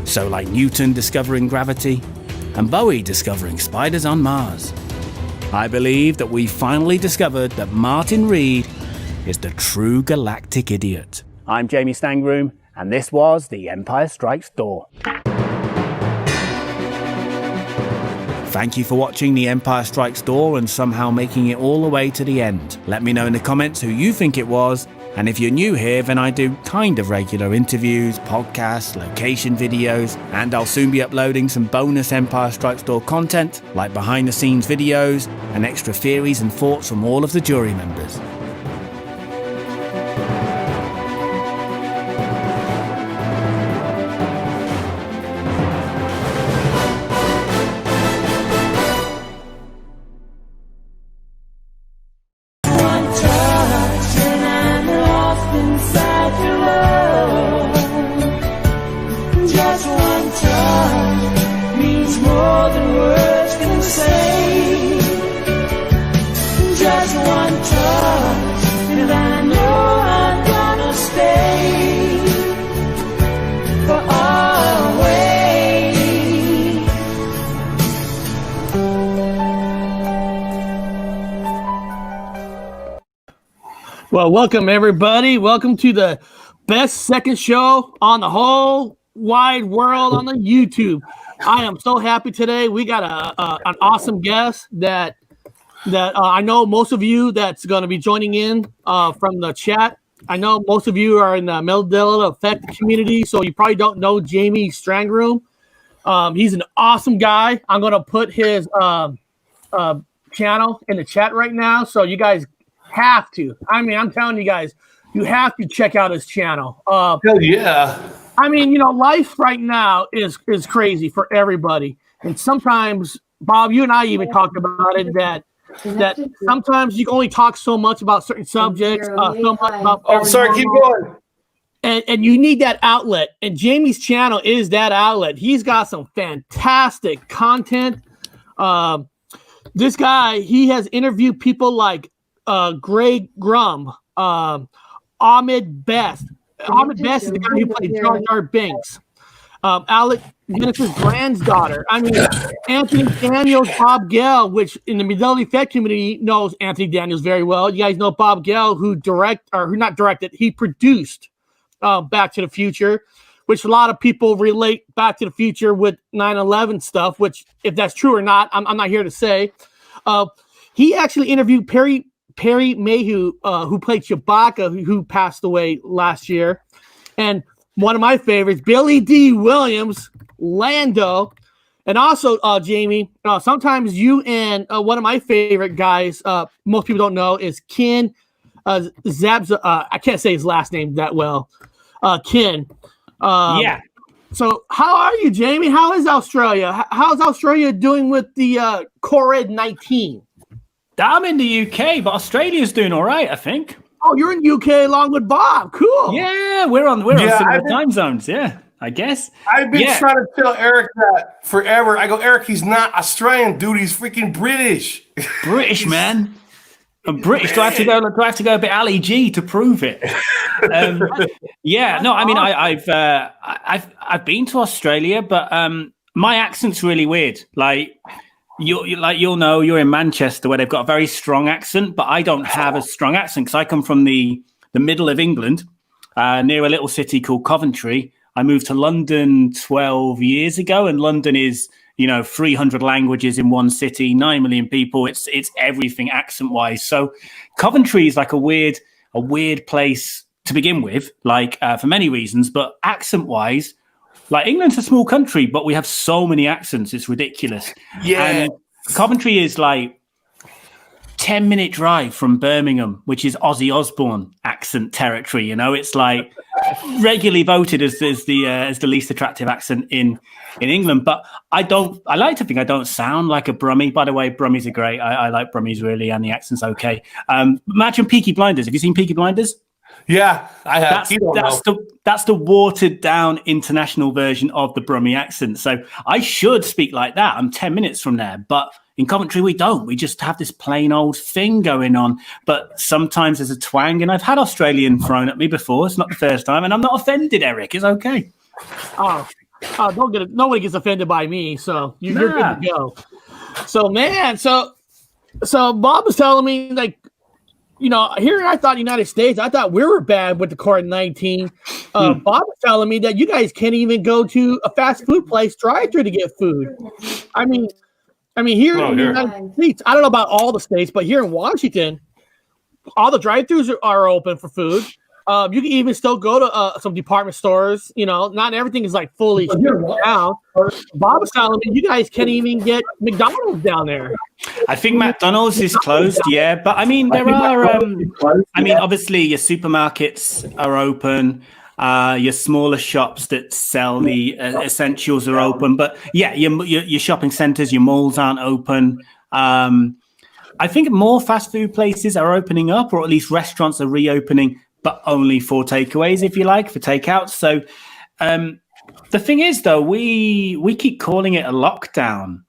So like Newton discovering gravity, and Bowie discovering spiders on Mars, I believe that we finally discovered that Martin Reed is the true galactic idiot. I'm Jamie Stangroom, and this was The Empire Strikes Door. Thank you for watching The Empire Strikes Door and somehow making it all the way to the end. Let me know in the comments who you think it was, and if you're new here, then I do kind of regular interviews, podcasts, location videos, and I'll soon be uploading some bonus Empire Strikes Door content, like behind the scenes videos and extra theories and thoughts from all of the jury members. Well, welcome everybody. Welcome to the best second show on the whole wide world on the YouTube. I am so happy today. We got an awesome guest that I know most of you that's going to be joining in from the chat. I know most of you are in the Mandela Effect community, so you probably don't know Jamie Stangroom. He's an awesome guy. I'm going to put his channel in the chat right now, so you guys have to. I mean, I'm telling you guys, you have to check out his channel. Hell yeah. I mean, you know, life right now is crazy for everybody. And sometimes, Bob, you and I even talked about it, that sometimes you can only talk so much about certain subjects, so much about sorry, keep going. And you need that outlet. And Jamie's channel is that outlet. He's got some fantastic content. This guy, he has interviewed people like Greg Grum, Ahmed Best. Ahmed Best is the guy who played Jar Jar Binks. Alec Guinness's granddaughter. I mean, Anthony Daniels, Bob Gale, which in the Mandela Effect community knows Anthony Daniels very well. You guys know Bob Gale, who produced Back to the Future, which a lot of people relate Back to the Future with 9/11 stuff, which if that's true or not, I'm not here to say. He actually interviewed Perry Mayhew, who played Chewbacca, who passed away last year. And one of my favorites, Billy D. Williams, Lando. And also, Jamie, sometimes you and one of my favorite guys, most people don't know, is Ken Zabza. I can't say his last name that well. Ken. Yeah. So how are you, Jamie? How is Australia? How's Australia doing with the COVID-19? I'm in the UK, but Australia's doing all right, I think. Oh, you're in the UK along with Bob. Cool. Yeah, we're on similar time zones. Yeah, I guess. I've been trying to tell Eric that forever. I go, Eric, he's not Australian, dude. He's freaking British. British, man. I'm British. Do I have to go a bit Ali G to prove it? No. I mean, I've been to Australia, but my accent's really weird. Like you'll know, you're in Manchester where they've got a very strong accent, but I don't have a strong accent because I come from the middle of England, near a little city called Coventry. I moved to London 12 years ago, and London is 300 languages in one city, 9 million people. It's everything accent wise. So Coventry is like a weird place to begin with, like for many reasons, but accent wise, like England's a small country, but we have so many accents. It's ridiculous. Yeah. And Coventry is like 10-minute drive from Birmingham, which is Ozzy Osbourne accent territory. It's like regularly voted as the least attractive accent in England. But I like to think I don't sound like a Brummie. By the way, Brummies are great. I like Brummies really, and the accent's okay. Imagine Peaky Blinders. Have you seen Peaky Blinders? Yeah, I have. That's the watered down international version of the Brummie accent. So I should speak like that. I'm 10 minutes from there, but in Coventry we don't. We just have this plain old thing going on. But sometimes there's a twang, and I've had Australian thrown at me before. It's not the first time, and I'm not offended, Eric. It's okay. Don't get it. Nobody gets offended by me, so you're good to go. So man, so Bob was telling me, like, here I thought United States, I thought we were bad with the COVID-19. Bob was telling me that you guys can't even go to a fast food place drive-thru to get food. I mean, here in the United States, I don't know about all the states, but here in Washington, all the drive-thrus are open for food. You can even still go to some department stores. Not everything is like fully shut down. Bob was telling me you guys can't even get McDonald's down there. I think McDonald's is closed, yeah. But I mean, there are. Obviously, your supermarkets are open. Your smaller shops that sell the essentials are open. But yeah, your shopping centres, your malls aren't open. I think more fast food places are opening up, or at least restaurants are reopening, but only for takeaways, if you like, for takeouts. So the thing is, though, we keep calling it a lockdown,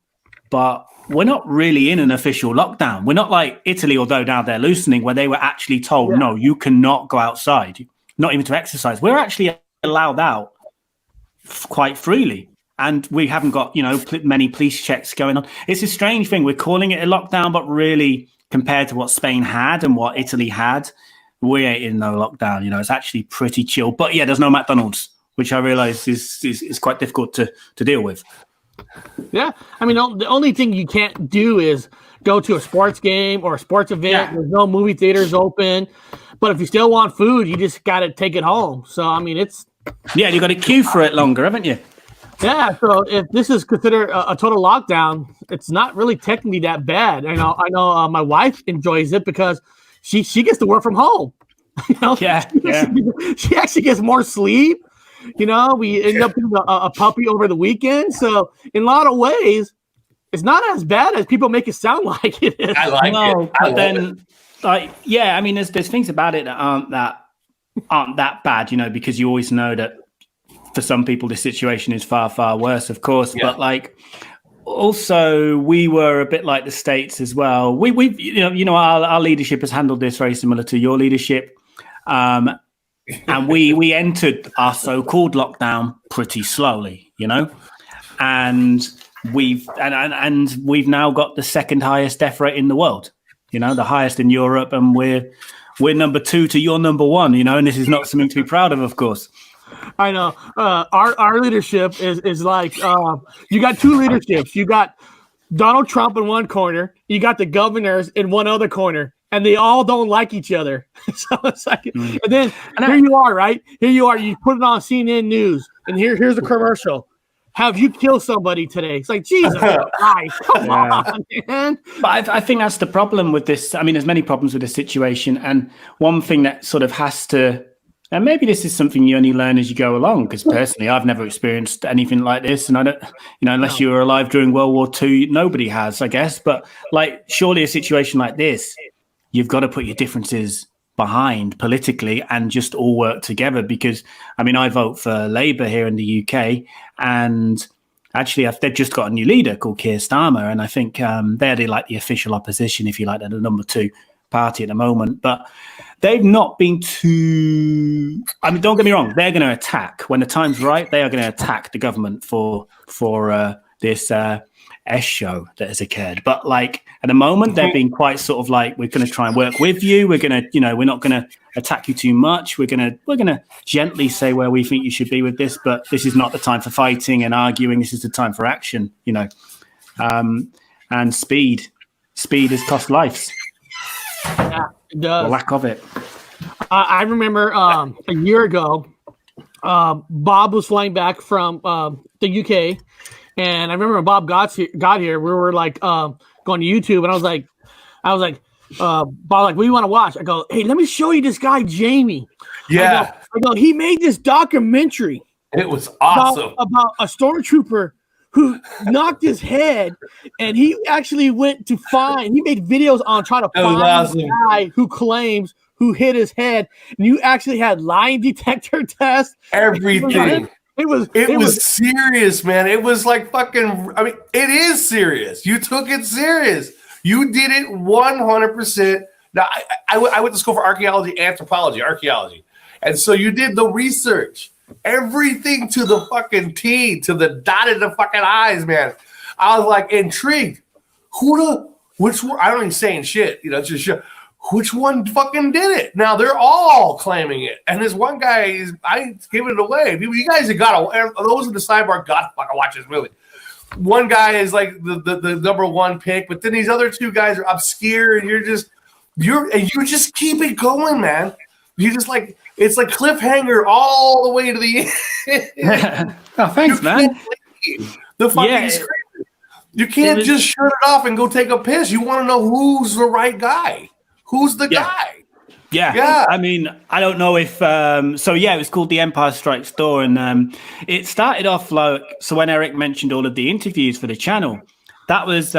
but we're not really in an official lockdown. We're not like Italy, although now they're loosening, where they were actually told, no, you cannot go outside, not even to exercise. We're actually allowed out quite freely. And we haven't got, many police checks going on. It's a strange thing. We're calling it a lockdown, but really, compared to what Spain had and what Italy had, we ain't in no lockdown. It's actually pretty chill. But yeah, there's no McDonald's, which I realize is quite difficult to deal with. Yeah. I mean, the only thing you can't do is go to a sports game or a sports event. Yeah. There's no movie theaters open. But if you still want food, you just got to take it home. So, I mean, it's... Yeah, you got to queue for it longer, haven't you? Yeah, so if this is considered a total lockdown, it's not really technically that bad. I know my wife enjoys it because she gets to work from home. Yeah. She actually gets more sleep. We end up with a puppy over the weekend. So in a lot of ways, it's not as bad as people make it sound like it is. I like it. But then, there's things about it that aren't that bad, because you always know that for some people the situation is far, far worse, of course. Yeah. But also we were a bit like the States as well. We've our leadership has handled this very similar to your leadership. And we entered our so-called lockdown pretty slowly, and we've now got the second highest death rate in the world, the highest in Europe, and we're number 2 to your number 1, and this is not something to be proud of course. I know. Our leadership is like you got two leaderships. You got Donald Trump in one corner. You got the governors in one other corner, and they all don't like each other. So it's like, and then here you are, right? Here you are. You put it on CNN News, and here's a commercial. Have you killed somebody today? It's like, Jesus Christ, come on, man. But I think that's the problem with this. I mean, there's many problems with this situation. And one thing that sort of has to, and maybe this is something you only learn as you go along, because personally, I've never experienced anything like this. And I don't, unless you were alive during World War II, nobody has, I guess. But like, surely a situation like this, you've got to put your differences behind politically and just all work together, because I mean, I vote for Labour here in the UK, and actually they've just got a new leader called Keir Starmer, and I think they're the official opposition, if you like. They're the number 2 party at the moment, but they've not been too, I mean, don't get me wrong, they're going to attack when the time's right. They are going to attack the government for this S show that has occurred. But like at the moment, they're being quite sort of like, we're going to try and work with you. We're going to, we're not going to attack you too much. We're going to gently say where we think you should be with this, but this is not the time for fighting and arguing. This is the time for action, and speed has cost lives. Yeah, it does. The lack of it. I remember a year ago, Bob was flying back from the UK, and I remember when Bob got here, we were like going to YouTube, and I was like, Bob, like, what do you want to watch? I go, hey, let me show you this guy, Jamie. Yeah. I go, he made this documentary. It was awesome. About a stormtrooper who knocked his head, and he actually went to find, he made videos on trying to find the guy who claims who hit his head, and you actually had lie detector tests. Everything. It was serious, man. It was like fucking, I mean, it is serious. You took it serious. You did it 100%. Now, I went to school for archaeology. And so you did the research. Everything to the fucking T, to the dot in the fucking I's, man. I was like intrigued. Which one? I don't even saying shit. It's just shit. Which one fucking did it? Now they're all claiming it, and this one guy I giving it away. You guys have got to, those in the sidebar got to fucking watch this movie. One guy is like the number 1 pick, but then these other 2 guys are obscure, and you just keep it going, man. You just like, it's like cliffhanger all the way to the end. Oh, thanks, man. The fucking script. You can't just shut it off and go take a piss. You want to know who's the right guy. Who's the guy? Yeah. I mean, I don't know if it was called The Empire Strikes Door, and it started off like, so when Eric mentioned all of the interviews for the channel, that was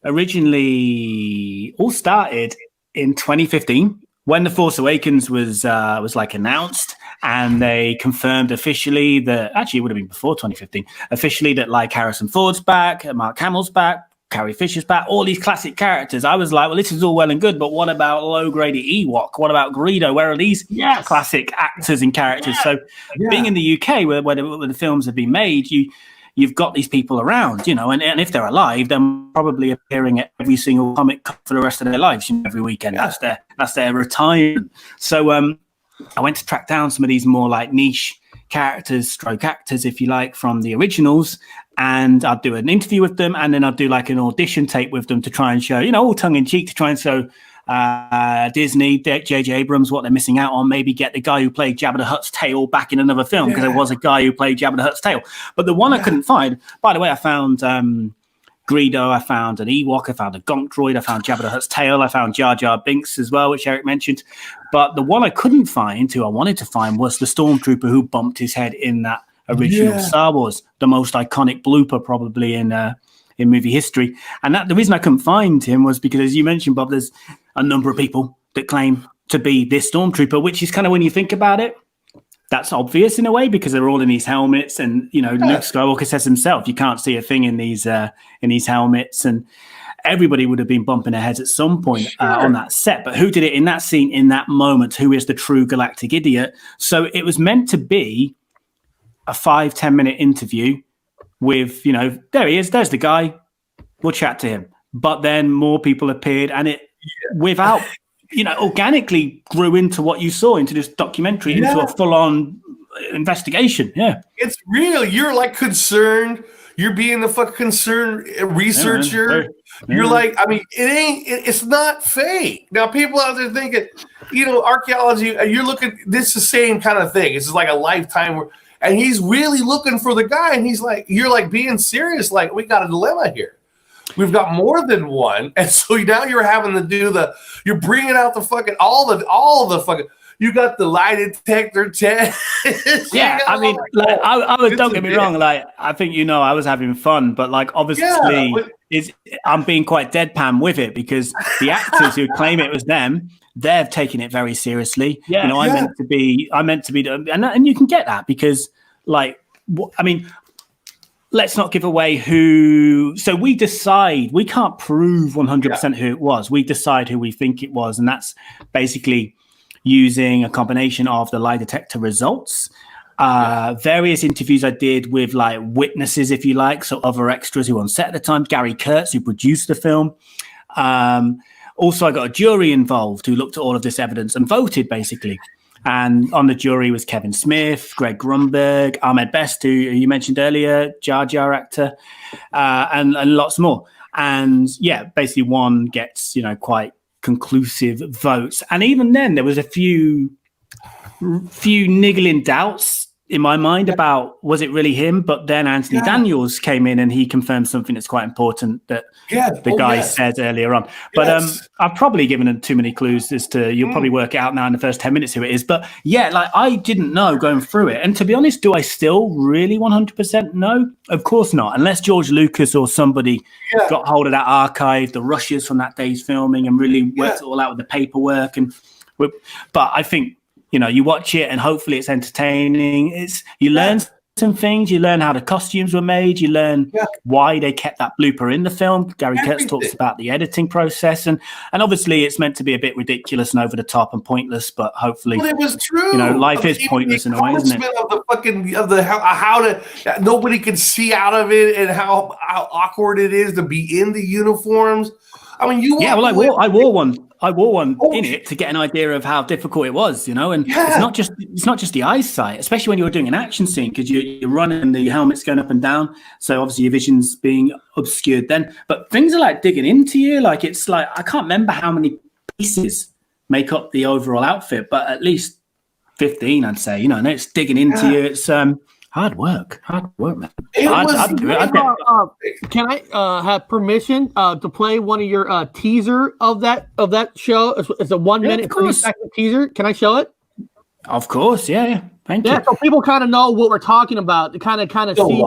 originally all started in 2015 when The Force Awakens was like announced, and they confirmed officially that, actually it would have been before 2015, officially that like Harrison Ford's back, Mark Hamill's back, Carrie Fisher's back, all these classic characters. I was like, well, this is all well and good, but what about low-grade Ewok? What about Greedo? Where are these classic actors and characters? So being in the UK, where the films have been made, you've got these people around, and if they're alive, they're probably appearing at every single comic for the rest of their lives, every weekend. That's their retirement. So I went to track down some of these more like niche characters, stroke actors, if you like, from the originals, and I'd do an interview with them, and then I'd do like an audition tape with them to try and show, all tongue in cheek, to try and show Disney, J.J. Abrams, what they're missing out on. Maybe get the guy who played Jabba the Hutt's tail back in another film, because there was a guy who played Jabba the Hutt's tail. But the one I couldn't find, by the way, I found Greedo, I found an Ewok, I found a Gonk droid, I found Jabba the Hutt's tail, I found Jar Jar Binks as well, which Eric mentioned. But the one I couldn't find, who I wanted to find, was the Stormtrooper who bumped his head in that original Star Wars, the most iconic blooper probably in movie history. And the reason I couldn't find him was because, as you mentioned, Bob, there's a number of people that claim to be this Stormtrooper, which is kind of, when you think about it, that's obvious in a way, because they're all in these helmets, and Luke Skywalker says himself, you can't see a thing in these helmets, and everybody would have been bumping their heads at some point on that set. But who did it in that scene, in that moment? Who is the true galactic idiot? So it was meant to be a 5-10 minute interview with, there he is, there's the guy, we'll chat to him. But then more people appeared, and it, without, organically grew into what you saw, into this documentary, into a full-on investigation. Yeah, it's real. You're like concerned. You're being the fucking concerned researcher. You're like, I mean, it's not fake. Now, people out there thinking, archaeology, you're looking, this is the same kind of thing. It's like a lifetime, and he's really looking for the guy, and he's like, you're like being serious, like, we got a dilemma here. We've got more than one, and so now you're having to do you're bringing out the fucking, all the fucking, you got the lie detector test. Yeah, I mean, like, I was, don't get me wrong, like, I think, I was having fun, but like, obviously, I'm being quite deadpan with it because the actors who claim it was them, they've taken it very seriously. Yeah, I meant to be, and you can get that because, like, I mean, let's not give away who. So we decide, we can't prove 100% who it was. We decide who we think it was, and that's basically using a combination of the lie detector results, various interviews I did with like witnesses, if you like, so other extras who were on set at the time, Gary Kurtz, who produced the film. Also, I got a jury involved who looked at all of this evidence and voted, basically. And on the jury was Kevin Smith, Greg Grunberg, Ahmed Best, who you mentioned earlier, Jar Jar actor, and lots more. And yeah, basically one gets, quite conclusive votes. And even then there was a few niggling doubts in my mind about, was it really him? But then Anthony Daniels came in and he confirmed something that's quite important that the guy said earlier on. But I've probably given him too many clues as to, you'll probably work it out now in the first 10 minutes who it is. But yeah, like I didn't know going through it. And to be honest, do I still really 100% know? Of course not. Unless George Lucas or somebody got hold of that archive, the rushes from that day's filming and really worked it all out with the paperwork. But I think, you watch it and hopefully it's entertaining. You learn some things. You learn how the costumes were made. You learn why they kept that blooper in the film. Gary Kurtz talks about the editing process, and obviously it's meant to be a bit ridiculous and over the top and pointless. But hopefully, it was true. Life is pointless in a way, isn't it? How nobody can see out of it and how awkward it is to be in the uniforms. I mean, I wore one in it to get an idea of how difficult it was, and it's not just the eyesight, especially when you're doing an action scene, because you're running and the helmet's going up and down, so obviously your vision's being obscured then. But things are like digging into you, like it's like I can't remember how many pieces make up the overall outfit, but at least 15, I'd say. And it's digging into you. It's hard work, man. I'd do it. Can I have permission to play one of your teaser of that show? It's a 1 minute, 30-second teaser. Can I show it? Of course, yeah. Thank you. So people kind of know what we're talking about. To kind of see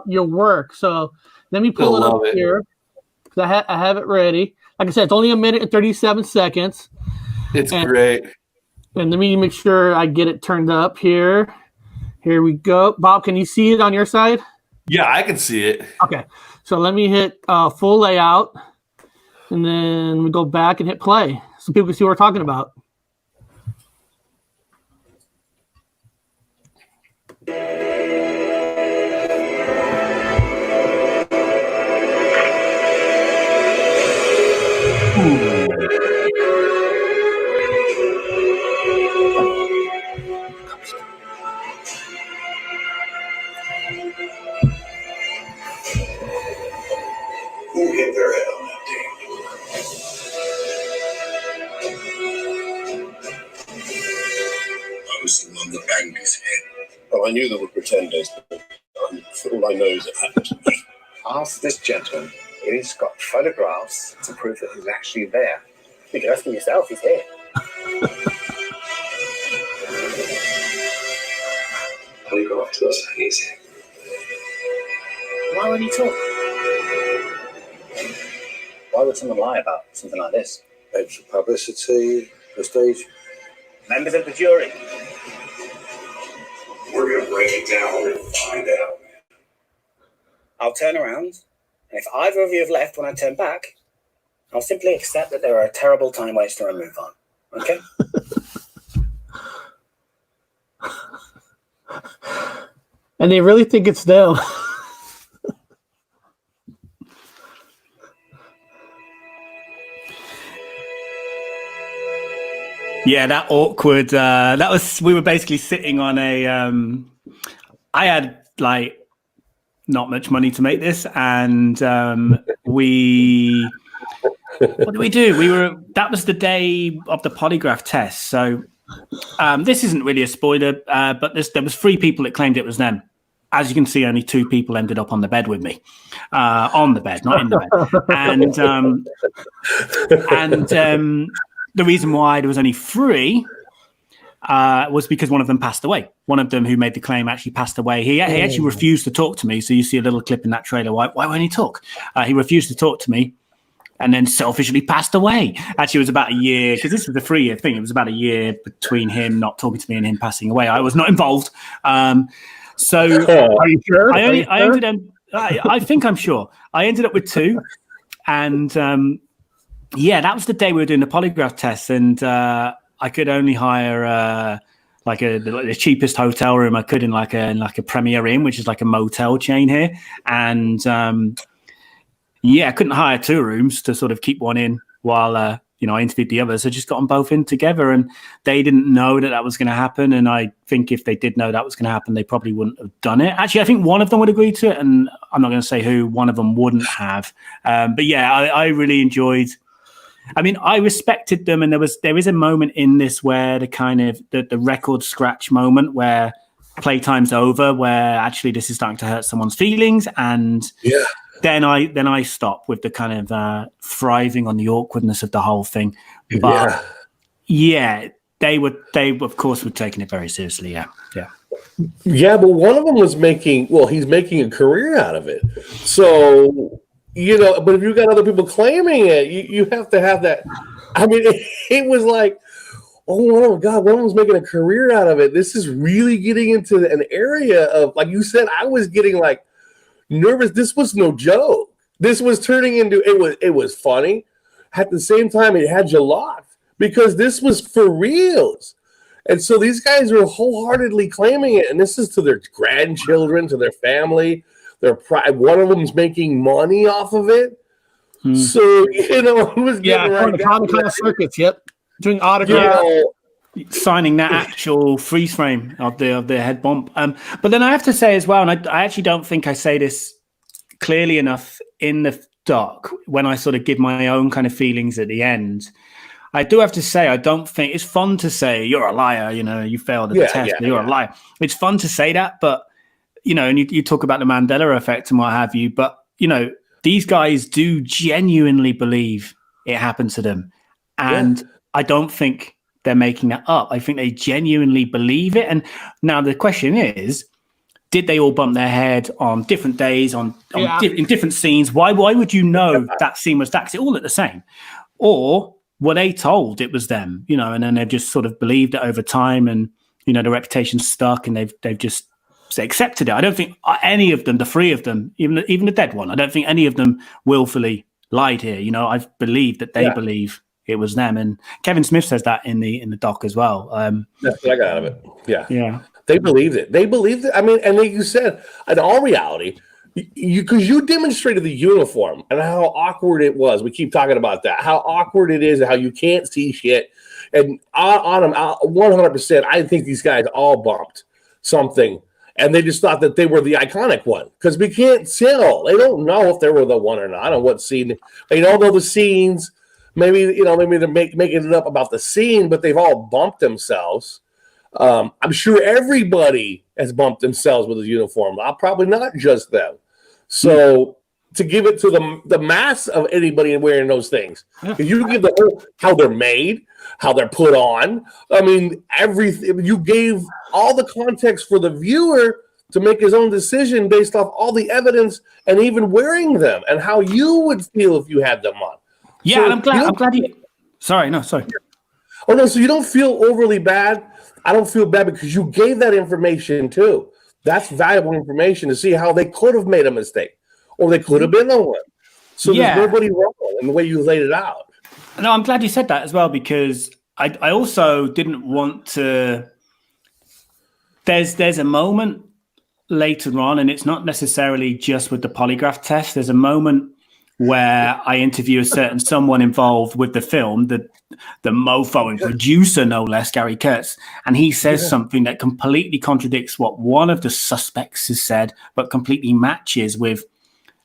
your work. So let me pull it up here because I have it ready. Like I said, it's only 1 minute and 37 seconds. It's great. And let me make sure I get it turned up here. Here we go. Bob, can you see it on your side? Yeah, I can see it. Okay. So let me hit full layout, and then we go back and hit play so people can see what we're talking about. Who hit their head on that damn? I was the one that banged his head. Oh, I knew there were pretenders, but all I know is it happened to me. Ask this gentleman if he's got photographs to prove that he's actually there. You can ask him yourself, he's here. Will you go up to us and he's here? Why would he talk? Why would someone lie about something like this? Extra publicity, prestige. Members of the jury. We're going to break it down. We're going to find out, man. I'll turn around, and if either of you have left when I turn back, I'll simply accept that they're a terrible time waster and move on. Okay? And they really think it's them. Yeah, that awkward. That was. We were basically sitting on a. I had like not much money to make this, and we. What did we do? That was the day of the polygraph test. So this isn't really a spoiler, but there was 3 people that claimed it was them. As you can see, only 2 people ended up on the bed with me, on the bed, not in the bed. And the reason why there was only 3 was because one of them passed away. One of them who made the claim actually passed away. He actually refused to talk to me. So you see a little clip in that trailer. Why won't he talk? He refused to talk to me. And then selfishly passed away. Actually, it was about a year, because this was a 3-year thing. It was about a year between him not talking to me and him passing away. I was not involved. So are you sure? I think I'm sure. I ended up with 2. And that was the day we were doing the polygraph test. And I could only hire the cheapest hotel room I could in like a Premier Inn, which is like a motel chain here. And I couldn't hire 2 rooms to sort of keep one in while I interviewed the others. I just got them both in together, and they didn't know that was going to happen. And I think if they did know that was going to happen, they probably wouldn't have done it. Actually, I think one of them would agree to it, and I'm not going to say who. One of them wouldn't have. I really enjoyed. I mean, I respected them, and there is a moment in this where the record scratch moment where playtime's over, where actually this is starting to hurt someone's feelings, and Then I stop with the kind of thriving on the awkwardness of the whole thing. But they of course were taking it very seriously. Yeah. But one of them was he's making a career out of it. So, but if you've got other people claiming it, you have to have that. I mean, it was like, oh my God, one of them's making a career out of it. This is really getting into an area of, like you said, I was getting like nervous. This was no joke. This was turning into it was funny. At the same time, it had you locked because this was for reals. And so these guys are wholeheartedly claiming it, and this is to their grandchildren, to their family, their pride. One of them's making money off of it. So it was getting right. The common kind of circuits. Yep, doing autographs. Signing that actual freeze frame of the head bump. But then I have to say as well, and I actually don't think I say this clearly enough in the doc when I sort of give my own kind of feelings at the end. I do have to say, I don't think it's fun to say you're a liar, you failed at the test, you're a liar. It's fun to say that, but and you talk about the Mandela effect and what have you, but these guys do genuinely believe it happened to them. And I don't think they're making that up. I think they genuinely believe it. And now the question is, did they all bump their head on different days, in different scenes? Why would you know that scene was that? 'Cause it all looked the same. Or were they told it was them, and then they've just sort of believed it over time, and, the reputation stuck, and they've just accepted it. I don't think any of them, the 3 of them, even the dead one, I don't think any of them willfully lied here. I believe that they believe it was them. And Kevin Smith says that in the doc as well. That's what I got out of it. Yeah. They believed it. I mean, and like you said, in all reality, because you demonstrated the uniform and how awkward it was. We keep talking about that, how awkward it is and how you can't see shit. And on them, 100%, I think these guys all bumped something. And they just thought that they were the iconic one because we can't tell. They don't know if they were the one or not on what scene. Although the scenes, maybe they're making it up about the scene, but they've all bumped themselves. I'm sure everybody has bumped themselves with a uniform. Probably not just them. So to give it to the mass of anybody wearing those things, if you give the whole how they're made, how they're put on. I mean, everything. You gave all the context for the viewer to make his own decision based off all the evidence and even wearing them and how you would feel if you had them on. Yeah, so and I'm glad you. Sorry. Oh no, so you don't feel overly bad. I don't feel bad because you gave that information too. That's valuable information to see how they could have made a mistake or they could have been the one. So there's nobody wrong in the way you laid it out. No, I'm glad you said that as well because I also didn't want to. There's a moment later on, and it's not necessarily just with the polygraph test. There's a moment where I interview a certain someone involved with the film, the mofo and producer, no less, Gary Kurtz, and he says something that completely contradicts what one of the suspects has said, but completely matches with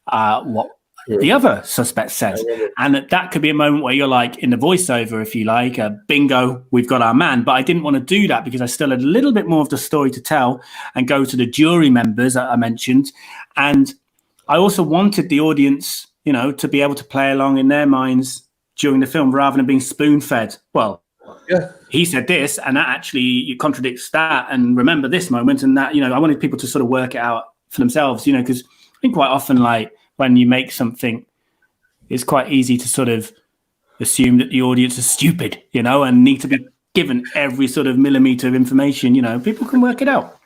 what the other suspect says. And that could be a moment where you're like, in the voiceover, if you like, bingo, we've got our man. But I didn't want to do that because I still had a little bit more of the story to tell and go to the jury members that I mentioned. And I also wanted the audience, to be able to play along in their minds during the film rather than being spoon-fed. Well, he said this, and that actually contradicts that, and remember this moment, and that, I wanted people to sort of work it out for themselves, because I think quite often, like, when you make something, it's quite easy to sort of assume that the audience is stupid, and need to be given every sort of millimeter of information. People can work it out.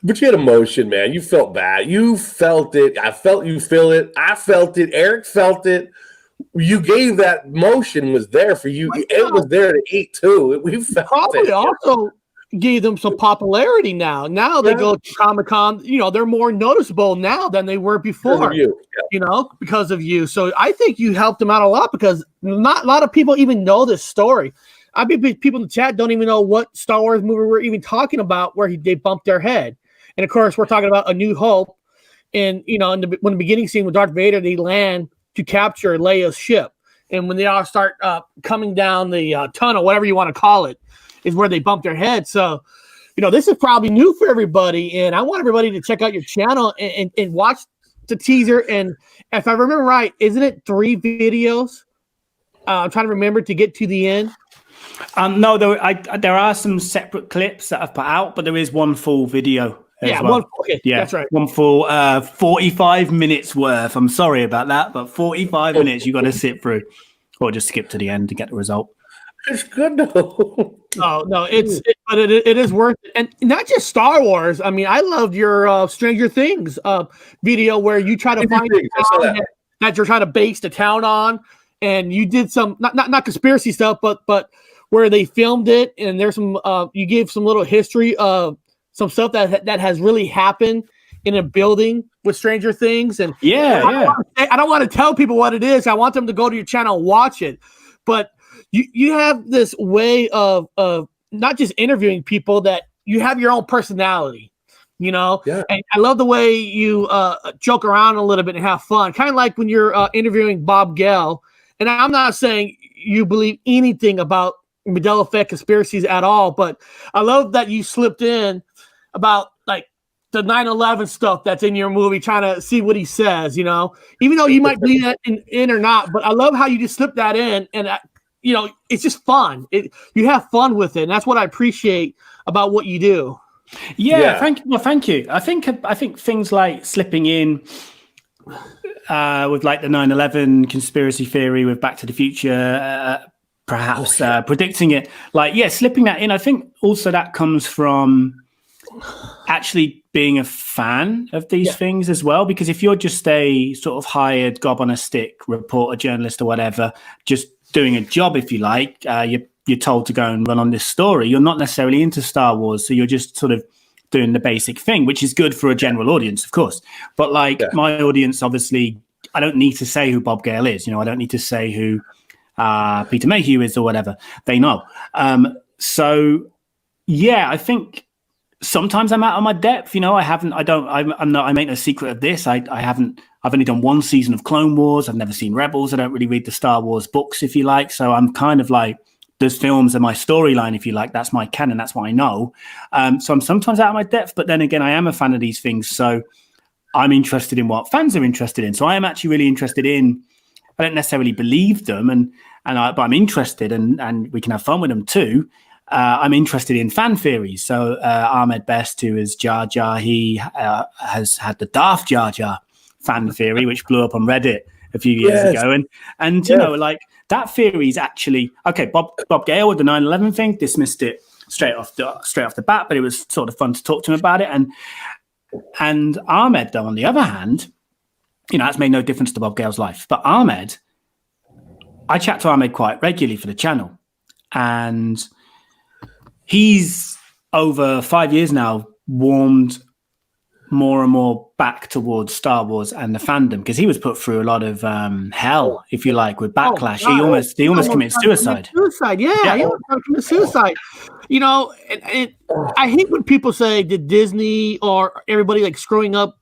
But you had emotion, man. You felt bad. You felt it. I felt you feel it. I felt it. Eric felt it. You gave that emotion was there for you. It was there to eat too. We felt probably it. Also gave them some popularity now. Now they go to Comic-Con, they're more noticeable now than they were before. Because of you. So I think you helped them out a lot because not a lot of people even know this story. I bet people in the chat don't even know what Star Wars movie we're even talking about where they bumped their head. And of course, we're talking about A New Hope. And, when the beginning scene with Darth Vader, they land to capture Leia's ship. And when they all start coming down the tunnel, whatever you want to call it, is where they bump their head. So, this is probably new for everybody. And I want everybody to check out your channel and watch the teaser. And if I remember right, isn't it 3 videos? I'm trying to remember to get to the end. No, there are some separate clips that I've put out, but there is one full video. That's right. One full 45 minutes worth. I'm sorry about that, but 45 minutes you got to sit through, or just skip to the end to get the result. It's good though. Oh no, but it is worth it, and not just Star Wars. I mean, I loved your Stranger Things video where you try to find a town that you're trying to base the town on, and you did some not conspiracy stuff, but where they filmed it, and there's some you gave some little history of some stuff that has really happened in a building with Stranger Things. And I don't want to tell people what it is. I want them to go to your channel and watch it. But you have this way of not just interviewing people, that you have your own personality, And I love the way you joke around a little bit and have fun. Kind of like when you're interviewing Bob Gale. And I'm not saying you believe anything about Mandela Effect conspiracies at all, but I love that you slipped in about like the 9/11 stuff that's in your movie, trying to see what he says, even though you might believe that in or not. But I love how you just slip that in, and it's just fun. You have fun with it, and that's what I appreciate about what you do. Thank you. I think things like slipping in with like the 9/11 conspiracy theory with Back to the Future, perhaps predicting it, slipping that in. I think also that comes from actually being a fan of these things as well, because if you're just a sort of hired gob on a stick reporter, journalist or whatever, just doing a job, if you like, you're told to go and run on this story, you're not necessarily into Star Wars, so you're just sort of doing the basic thing, which is good for a general audience, of course. But my audience, obviously, I don't need to say who Bob Gale is, I don't need to say who Peter Mayhew is or whatever. They know. I think sometimes I'm out of my depth. I make no secret of this. I've only done 1 season of Clone Wars. I've never seen Rebels. I don't really read the Star Wars books, if you like. So I'm kind of like, those films are my storyline, if you like. That's my canon. That's what I know. So I'm sometimes out of my depth, but then again, I am a fan of these things. So I'm interested in what fans are interested in. So I am actually really interested in, I don't necessarily believe them, but I'm interested, and we can have fun with them too. I'm interested in fan theories. So Ahmed Best, who is Jar Jar, he has had the Darth Jar Jar fan theory, which blew up on Reddit a few years ago. And that theory is actually okay. Bob Gale with the 9/11 thing dismissed it straight off the bat, but it was sort of fun to talk to him about it. And Ahmed, though, on the other hand, that's made no difference to Bob Gale's life. But Ahmed, I chat to Ahmed quite regularly for the channel, and he's over 5 years now warmed more and more back towards Star Wars and the fandom, because he was put through a lot of hell, if you like, with backlash. He almost committed suicide. Yeah, he almost committed suicide. You know, and I hate when people say, did Disney or everybody like screwing up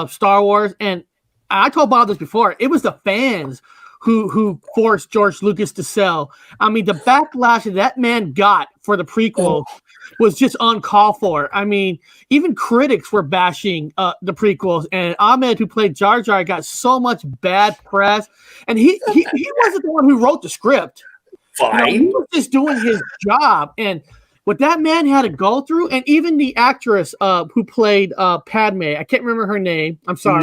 Star Wars? And I told Bob this before. It was the fans who forced George Lucas to sell. I mean, the backlash that man got for the prequel was just uncalled for. I mean, even critics were bashing the prequels, and Ahmed, who played Jar Jar, got so much bad press. And he wasn't the one who wrote the script. Fine. You know, he was just doing his job. And what that man had to go through, and even the actress who played Padme, I can't remember her name. I'm sorry.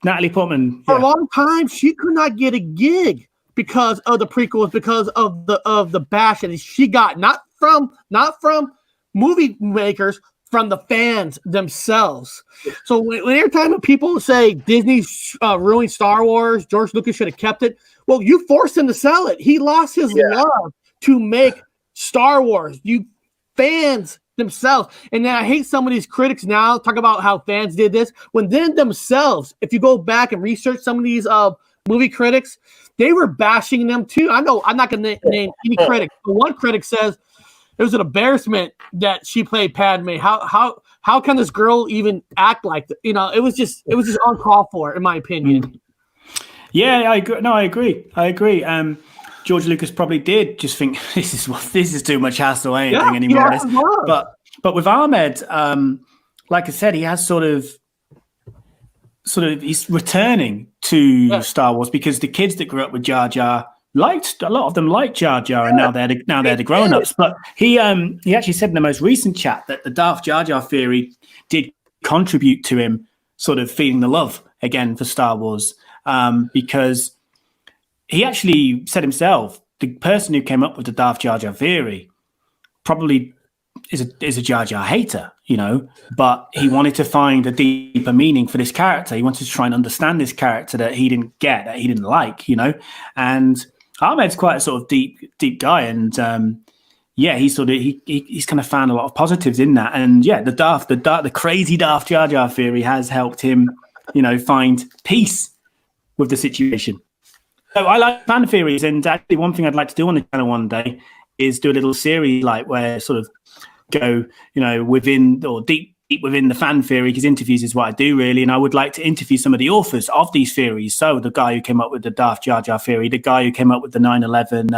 Natalie Portman. For a long time, she could not get a gig because of the prequels, because of the bash that she got, not from movie makers, from the fans themselves. So when every time people say Disney's ruined Star Wars, George Lucas should have kept it. Well, you forced him to sell it. He lost his love to make Star Wars. You fans themselves. And then I hate some of these critics now talk about how fans did this, when then themselves, if you go back and research some of these movie critics, they were bashing them too. I know I'm not going to name any critic, but one critic says it was an embarrassment that she played Padme. How can this girl even act like that? You know, it was just uncalled for, in my opinion. Yeah, I agree. No, I agree. George Lucas probably did just think this is too much hassle. I ain't doing any more of this. But with Ahmed, like I said, he has sort of he's returning to Star Wars, because the kids that grew up with Jar Jar liked Jar Jar, and now they're the grown-ups. But he actually said in the most recent chat that the Darth Jar Jar theory did contribute to him sort of feeling the love again for Star Wars, because he actually said himself, the person who came up with the Darth Jar Jar theory probably is a Jar Jar hater, you know, but he wanted to find a deeper meaning for this character. He wanted to try and understand this character that he didn't get, that he didn't like, you know. And Ahmed's quite a sort of deep guy, and he's kind of found a lot of positives in that. And yeah, the crazy Darth Jar Jar theory has helped him, you know, find peace with the situation. So I like fan theories, and actually one thing I'd like to do on the channel one day is do a little series like where sort of go, you know, within or deep within the fan theory, because interviews is what I do really, and I would like to interview some of the authors of these theories. So the guy who came up with the Darth Jar Jar theory, the guy who came up with the 9/11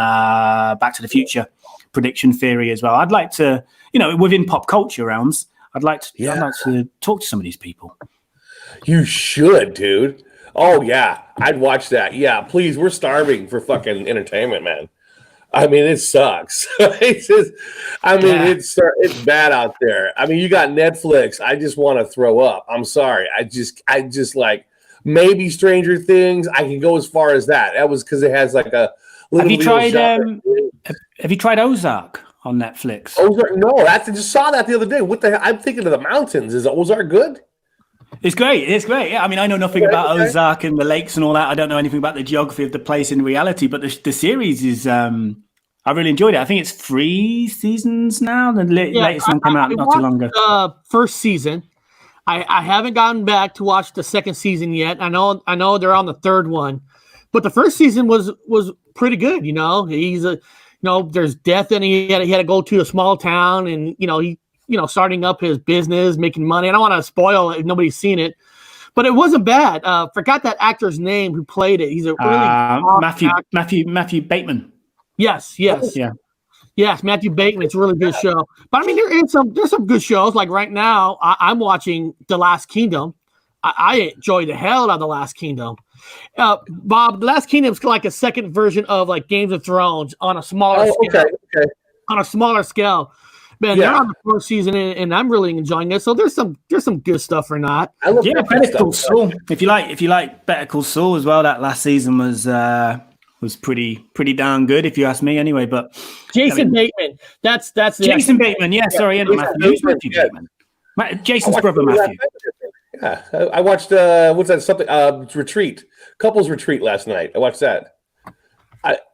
Back to the Future prediction theory as well. I'd like to, you know, within pop culture realms, I'd like to talk to some of these people. You should, dude. Oh, yeah. I'd watch that. Yeah, please. We're starving for fucking entertainment, man. I mean, it sucks. It's bad out there. I mean, you got Netflix. I just want to throw up. I'm sorry. I just like maybe Stranger Things. I can go as far as that. That was because it has like a little. Have you tried Ozark on Netflix? Ozark? No, I just saw that the other day. What the hell? I'm thinking of the mountains. Is Ozark good? It's great. Yeah, I mean, I know nothing about Ozark and the lakes and all that. I don't know anything about the geography of the place in reality, but the series is, I really enjoyed it. I think it's 3 seasons now. The latest one came out not too long ago. First season. I haven't gotten back to watch the second season yet. I know they're on the third one, but the first season was pretty good. You know, there's death, and he had to go to a small town, and starting up his business, making money. I don't want to spoil it if nobody's seen it, but it wasn't bad. Forgot that actor's name who played it. He's a really Matthew Bateman. Yes. Yes, Matthew Bateman. It's a really good show. But I mean, there's some good shows. Like right now, I'm watching The Last Kingdom. I enjoy the hell out of The Last Kingdom. Bob, The Last Kingdom is like a second version of like Games of Thrones on a smaller scale. Okay. On a smaller scale. Man, they're on the fourth season, and I'm really enjoying it. So there's some good stuff or not. Better Call Saul. If you like Better Call Saul as well, that last season was pretty darn good, if you ask me. Anyway, but Jason Bateman. That's Jason Bateman. Yeah, sorry, Matthew Bateman. Jason's brother Matthew. Yeah, I watched what's that? Retreat, Couples Retreat last night. I watched that.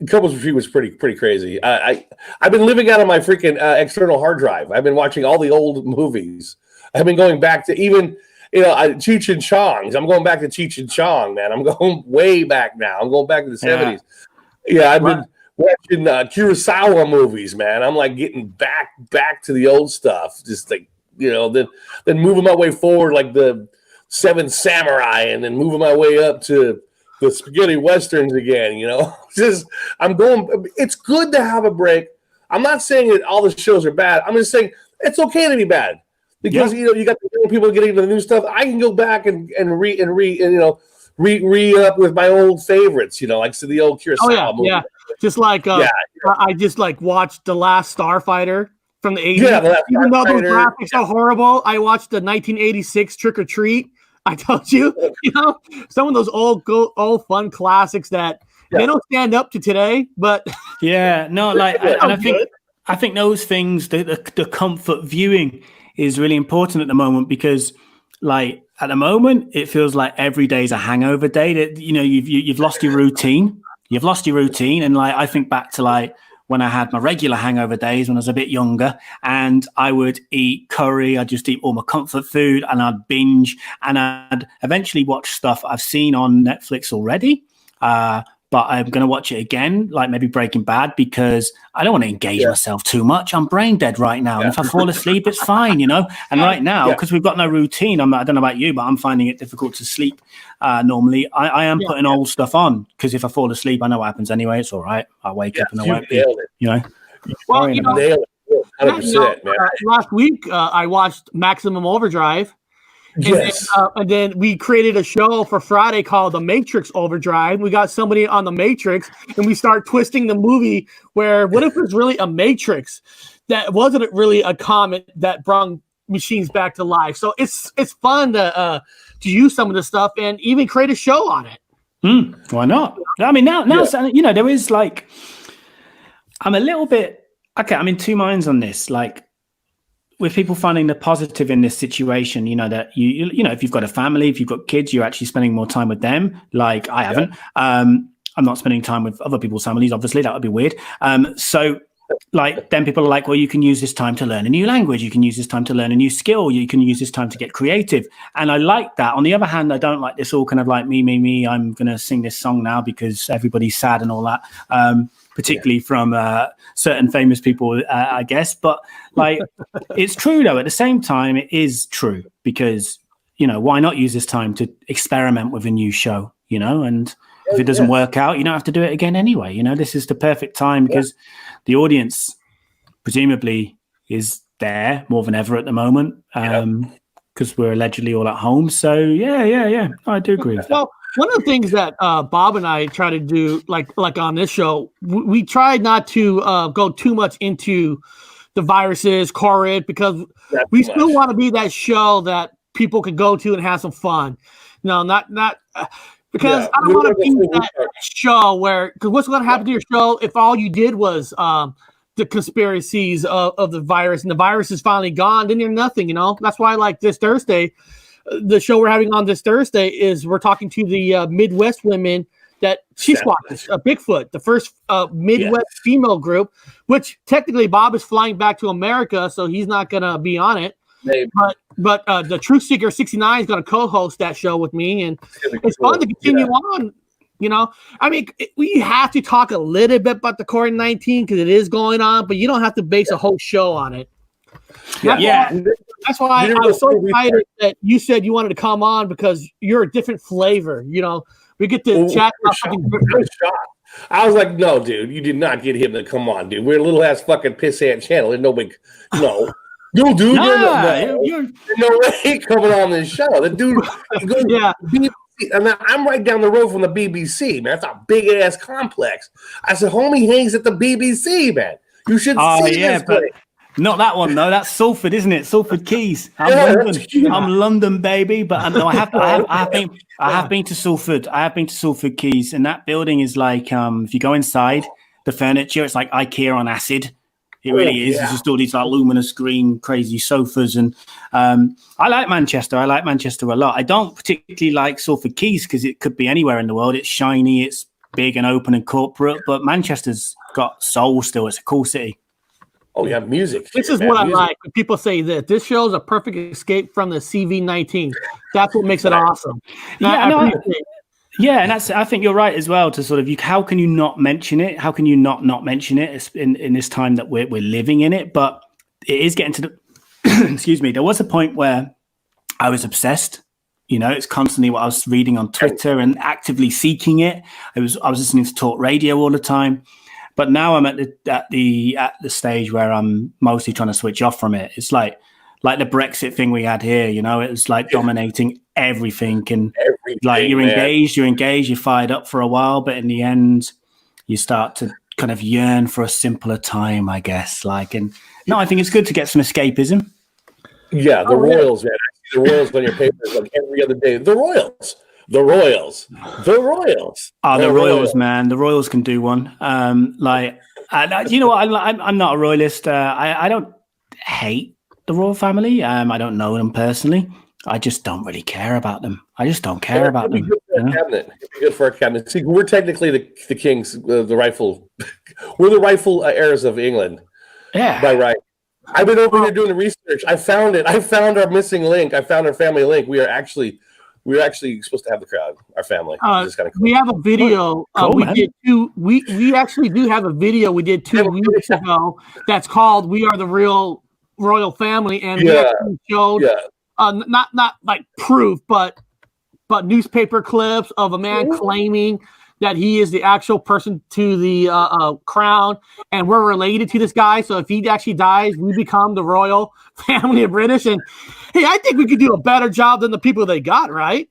Couples Retreat was pretty crazy. I've been living out of my freaking external hard drive. I've been watching all the old movies. I've been going back to even Cheech and Chong's. I'm going back to Cheech and Chong, man. I'm going way back now. I'm going back to the 70s. Yeah, I've been watching Kurosawa movies, man. I'm like getting back to the old stuff. Just like, then moving my way forward like the Seven Samurai, and then moving my way up to the spaghetti westerns again. I'm going. It's good to have a break. I'm not saying that all the shows are bad. I'm just saying it's okay to be bad because you got the young people getting into the new stuff. I can go back and re up with my old favorites. Like the old Kurosawa movie. Yeah, just like I just like watched The Last Starfighter from the 80s. Yeah, even though those graphics are horrible, I watched the 1986 Trick or Treat. I told you, some of those old fun classics that they don't stand up to today. But and I think those things, the comfort viewing is really important at the moment because, like, at the moment it feels like every day is a hangover day. That you've lost your routine. You've lost your routine, and like I think back to like when I had my regular hangover days when I was a bit younger, and I would eat curry. I'd just eat all my comfort food, and I'd binge, and I'd eventually watch stuff I've seen on Netflix already. But I'm going to watch it again, like maybe Breaking Bad, because I don't want to engage myself too much. I'm brain dead right now. And if I fall asleep, it's fine, And right now, because we've got no routine, I don't know about you, but I'm finding it difficult to sleep normally. I am putting old stuff on because if I fall asleep, I know what happens anyway. It's all right. I'll wake up and I won't be, Well, last week I watched Maximum Overdrive. And then we created a show for Friday called The Matrix Overdrive. We got somebody on The Matrix, and we start twisting the movie where what if it's really a Matrix that wasn't really a comet that brought machines back to life? So it's fun to use some of the stuff and even create a show on it. Why not? I mean, now there is like, I'm a little bit, okay, I'm in two minds on this. Like, with people finding the positive in this situation, that if you've got a family, if you've got kids, you're actually spending more time with them. Like I haven't. I'm not spending time with other people's families. Obviously, that would be weird. So like then people are like, well, you can use this time to learn a new language. You can use this time to learn a new skill. You can use this time to get creative. And I like that. On the other hand, I don't like this all kind of like me. I'm going to sing this song now because everybody's sad and all that. Particularly from certain famous people, I guess. But like, it's true though. At the same time, it is true because, why not use this time to experiment with a new show, and if it doesn't work out, you don't have to do it again anyway. This is the perfect time because the audience presumably is there more than ever at the moment because we're allegedly all at home. So yeah. I do agree with that. Well, one of the things that Bob and I try to do, like on this show, we tried not to go too much into the viruses, COVID, because we still want to be that show that people could go to and have some fun. No, not because I don't want to be that show because what's going to happen to your show if all you did was the conspiracies of the virus and the virus is finally gone? Then you're nothing. That's why, like this Thursday. The show we're having on this Thursday is we're talking to the Midwest women that she squatches, Bigfoot, the first Midwest female group, which technically Bob is flying back to America, so he's not going to be on it. Maybe. But the Truth Seeker 69 is going to co-host that show with me, and it's fun to continue on. I mean, we have to talk a little bit about the COVID-19 because it is going on, but you don't have to base a whole show on it. That's why I was so excited that you said you wanted to come on because you're a different flavor. We get to chat about something different. I was like, no, dude, you did not get him to come on, dude. We're a little ass fucking pissant channel. There's no big, no, dude. No way coming on this show. The dude, BBC, and I'm right down the road from the BBC, man. That's a big ass complex. I said, homie hangs at the BBC, man. You should see this place. Not that one though. That's Salford, isn't it? Salford Keys. I'm London, baby. But no, I have been to Salford. I have been to Salford Keys, and that building is like if you go inside, the furniture, it's like IKEA on acid. It really is. It's just all these like luminous green, crazy sofas, and I like Manchester. I like Manchester a lot. I don't particularly like Salford Keys because it could be anywhere in the world. It's shiny, it's big and open and corporate, but Manchester's got soul still. It's a cool city. Oh yeah, music. This is what I like when people say that this shows a perfect escape from the CV-19. That's what makes it awesome. And I think you're right as well. To sort of, how can you not mention it? How can you not mention it in this time that we're living in it? But it is getting to the. Excuse me. There was a point where I was obsessed. It's constantly what I was reading on Twitter and actively seeking it. I was listening to talk radio all the time. But now I'm at the stage where I'm mostly trying to switch off from it. It's like the Brexit thing we had here. It was like dominating everything, and like you're engaged, you're fired up for a while, but in the end, you start to kind of yearn for a simpler time, I guess. I think it's good to get some escapism. Yeah, the Royals, man. I see the Royals on your papers like every other day. The Royals. Oh, the Royals, man. The Royals can do one. You know what? I'm not a Royalist. I don't hate the royal family. I don't know them personally. I just don't really care about them. I just don't care about them. It'd be good for our cabinet. See, we're technically the kings, the rightful. We're the rightful heirs of England. Yeah. By right. I've been over here doing the research. I found it. I found our missing link. I found our family link. We're actually supposed to have the crowd, our family. We have a video. We actually do have a video we did 2 weeks ago that's called "We Are the Real Royal Family," and we actually showed not like proof, but newspaper clips of a man claiming that he is the actual person to the crown, and we're related to this guy. So if he actually dies, we become the royal family of British. And hey, I think we could do a better job than the people they got, right?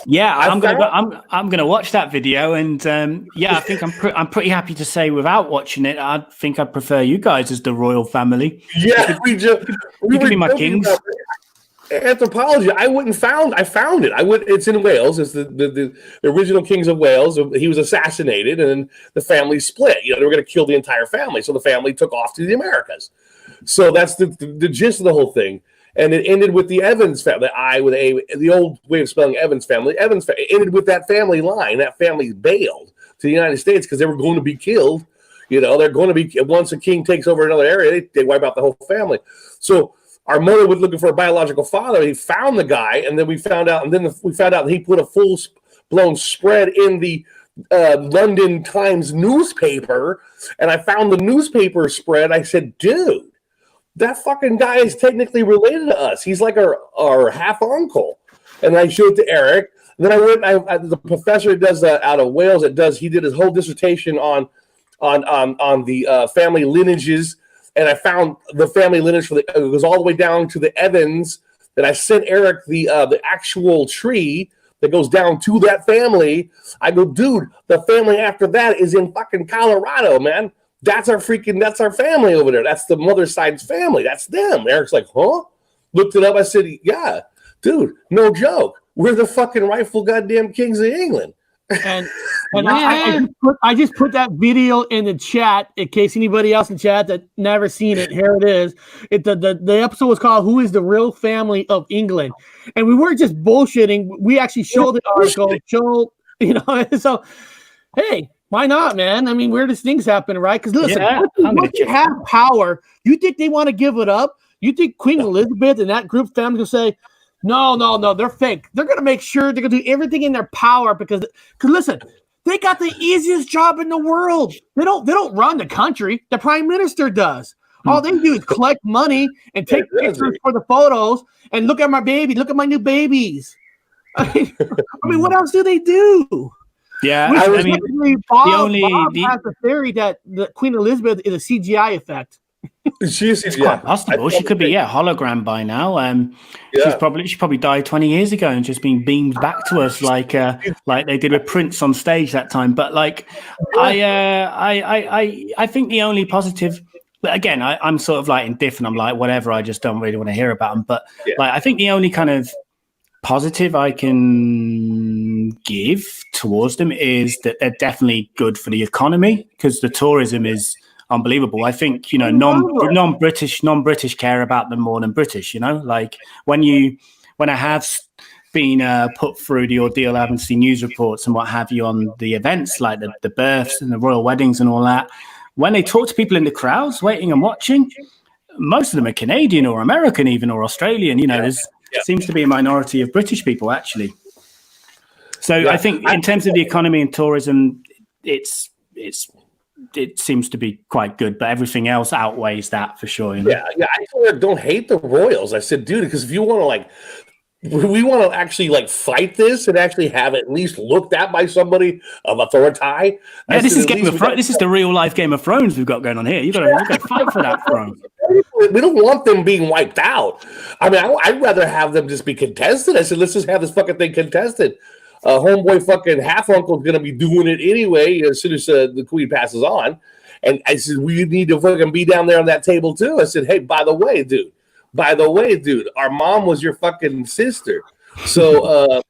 Yeah. I'm gonna watch that video, and I think I'm pretty happy to say without watching it, I think I prefer you guys as the royal family. Yeah, you can be my kings. Anthropology. I found it. It's in Wales. It's the original kings of Wales. He was assassinated, and then the family split. They were going to kill the entire family, so the family took off to the Americas. So that's the gist of the whole thing. And it ended with the Evans family. The old way of spelling Evans family. It ended with that family line. That family bailed to the United States because they were going to be killed. They're going to be, once a king takes over another area, they wipe out the whole family. So our mother was looking for a biological father. He found the guy, and then we found out that he put a full-blown spread in the London Times newspaper, and I found the newspaper spread. I said, dude, that fucking guy is technically related to us. He's like our half uncle. And I showed it to Eric. And then the professor that does out of Wales he did his whole dissertation on the family lineages. And I found the family lineage it goes all the way down to the Evans. And I sent Eric the actual tree that goes down to that family. I go, dude, the family after that is in fucking Colorado, man. That's our family over there. That's the mother's side's family. That's them. Eric's like, huh? Looked it up. I said, yeah, dude, no joke. We're the fucking rightful goddamn kings of England. And I just put that video in the chat in case anybody else in the chat that never seen it. Here it is. The episode was called "Who is the Real Family of England?" And we weren't just bullshitting. We actually showed the article. So hey, why not, man? I mean, weirdest things happen, right? Because listen, once you have power, you think they want to give it up? You think Queen Elizabeth and that group family will say, No, they're fake. They're going to make sure they're going to do everything in their power because listen, they got the easiest job in the world. They don't run the country. The prime minister does. All they do is collect money and take pictures for the photos and look at my baby. Look at my new babies. I mean, what else do they do? Yeah, Bob has the theory that the Queen Elizabeth is a CGI effect. It's quite possible. She could be hologram by now. She probably died 20 years ago and just been beamed back to us like they did with Prince on stage that time. But I think the only positive. But again, I'm sort of like indifferent. I'm like whatever. I just don't really want to hear about them. But I think the only kind of positive I can give towards them is that they're definitely good for the economy because the tourism is unbelievable. I think non-British care about them more than British. Like when I have been put through the ordeal, I haven't seen news reports and what have you on the events like the births and the royal weddings and all that. when they talk to people in the crowds waiting and watching, most of them are Canadian or American even, or Australian. There's seems to be a minority of British people, actually. So I think in terms of the economy and tourism, it seems to be quite good, but everything else outweighs that for sure. Yeah. I told her, don't hate the Royals. I said, dude, because if you want to we want to actually fight this and actually have it at least looked at by somebody of authority. Yeah, this is Game of Thrones. This is the real life Game of Thrones we've got going on here. You've got to fight for that throne. We don't want them being wiped out. I mean, I'd rather have them just be contested. I said, let's just have this fucking thing contested. Homeboy fucking half uncle's gonna be doing it anyway as soon as the queen passes on. And I said, we need to fucking be down there on that table too. I said, hey, by the way, dude, our mom was your fucking sister. So,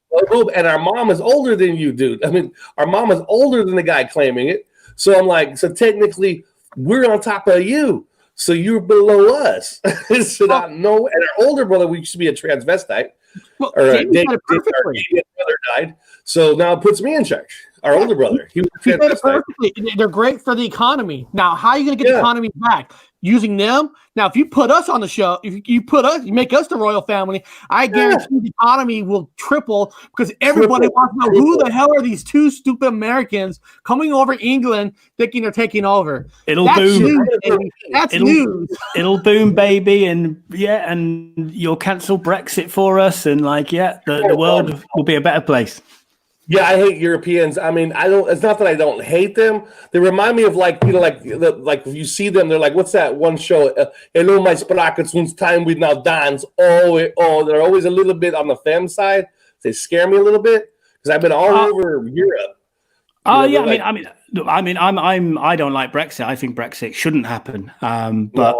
and our mom is older than you, dude. I mean, our mom is older than the guy claiming it. So I'm like, so technically we're on top of you. So you're below us. So I know, and our older brother, we used to be a transvestite. Well, our brother died. So now it puts me in charge. Our older brother. He was a transvestite. They're great for the economy. Now, how are you going to get the economy back? Using them? Now, if you put us on the show, if you make us the royal family, I guarantee the economy will triple because everybody wants to know who the hell are these two stupid Americans coming over England thinking they're taking over. It'll boom. News, baby. That's news. It'll boom, baby, and you'll cancel Brexit for us, and the world will be a better place. Yeah, I hate Europeans. I mean, I don't. It's not that I don't hate them. They remind me of like if you see them, they're like, what's that one show? Hello, my sprockets. It's time we now dance. They're always a little bit on the femme side. They scare me a little bit because I've been all over Europe. I don't like Brexit. I think Brexit shouldn't happen. But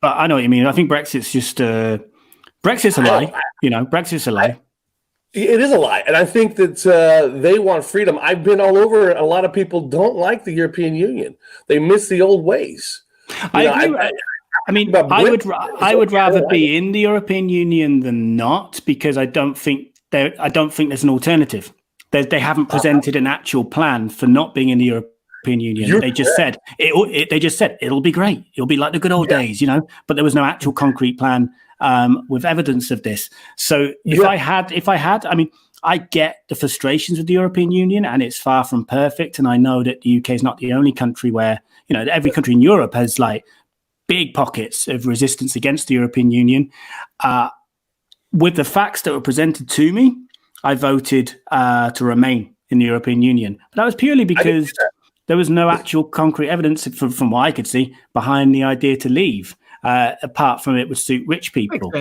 I know what you mean. I think Brexit's just Brexit's a lie. Brexit's a lie. It is a lie, and I think that they want freedom. I've been all over. A lot of people don't like the European Union. They miss the old ways. I would rather be in the European Union than not, because I don't think there's an alternative. They haven't presented an actual plan for not being in the European Union. They just said it'll be great. It'll be like the good old days, But there was no actual concrete plan. With evidence of this. So if I had, I get the frustrations with the European Union, and it's far from perfect. And I know that the UK is not the only country where, every country in Europe has big pockets of resistance against the European Union. With the facts that were presented to me, I voted to remain in the European Union. But that was purely because there was no actual concrete evidence from what I could see behind the idea to leave. Apart from it would suit rich people,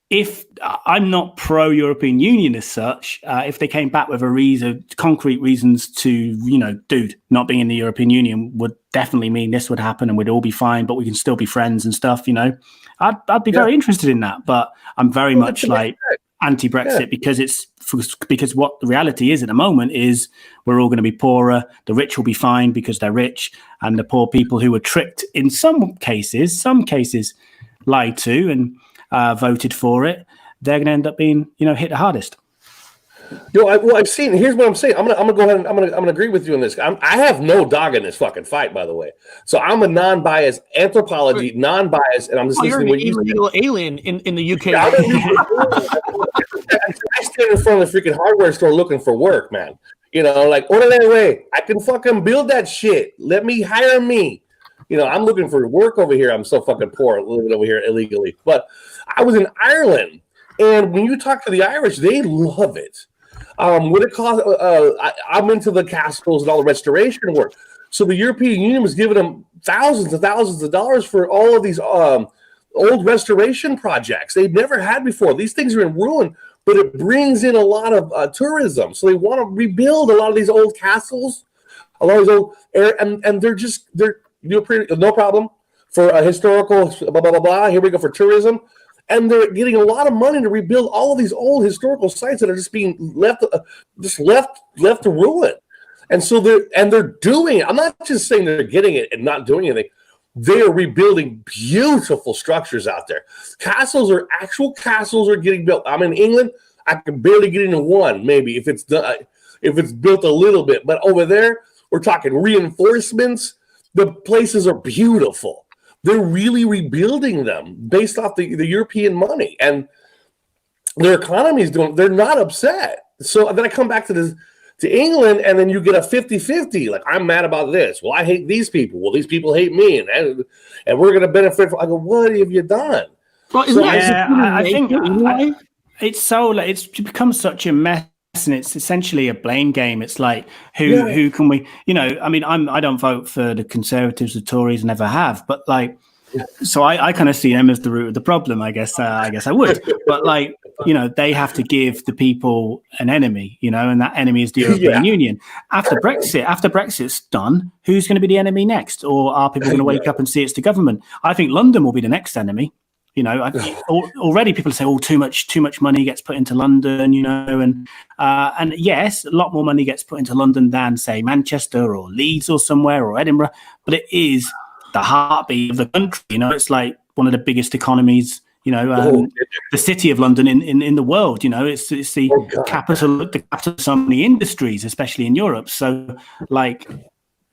if I'm not pro-European Union as such, if they came back with concrete reasons to, dude, not being in the European Union would definitely mean this would happen and we'd all be fine, but we can still be friends and stuff, I'd be very interested in that. But I'm very much anti-Brexit because what the reality is at the moment is we're all going to be poorer. The rich will be fine because they're rich, and the poor people who were tricked in some cases lied to and voted for it, they're going to end up being hit the hardest. I've seen. Here's what I'm saying. I'm gonna go ahead and I'm gonna agree with you on this. I have no dog in this fucking fight, by the way. So I'm a non-biased anthropology, non-biased, and I'm just listening to what you say. Alien in the UK. I stand in front of the freaking hardware store looking for work, man. Order way. I can fucking build that shit. Let me hire me. I'm looking for work over here. I'm so fucking poor living over here illegally. But I was in Ireland, and when you talk to the Irish, they love it. What it costs, I'm into the castles and all the restoration work. So the European Union was giving them thousands and thousands of dollars for all of these old restoration projects they've never had before. These things are in ruin, but it brings in a lot of tourism. So they want to rebuild a lot of these old castles, a lot of these old, and they're no problem for a historical blah blah blah blah. Here we go for tourism. And they're getting a lot of money to rebuild all of these old historical sites that are just being left to ruin. And so they're doing it. I'm not just saying they're getting it and not doing anything. They are rebuilding beautiful structures out there. Actual castles are getting built. I'm in England. I can barely get into one, maybe if it's built a little bit. But over there, We're talking reinforcements. The places are beautiful. They're really rebuilding them based off the European money, and their economy is doing. They're not upset. So then I come back to England, and then you get a 50-50. Like, I'm mad about this. Well, I hate these people. Well, these people hate me, and we're going to benefit from. I go, what have you done? Well, so, I think it's become such a mess, and it's essentially a blame game. It's like who can we? I mean, I don't vote for the Conservatives, the Tories, never have, but like. So I kind of see them as the root of the problem. I guess I would, but like they have to give the people an enemy, and that enemy is the European Union. After Brexit's done, who's going to be the enemy next? Or are people going to wake up and see it's the government? I think London will be the next enemy. Already people say, too much money gets put into London, and yes, a lot more money gets put into London than say Manchester or Leeds or somewhere or Edinburgh, but it is the heartbeat of the country. It's like one of the biggest economies, the city of London in the world. It's the capital of so many industries, especially in Europe. So like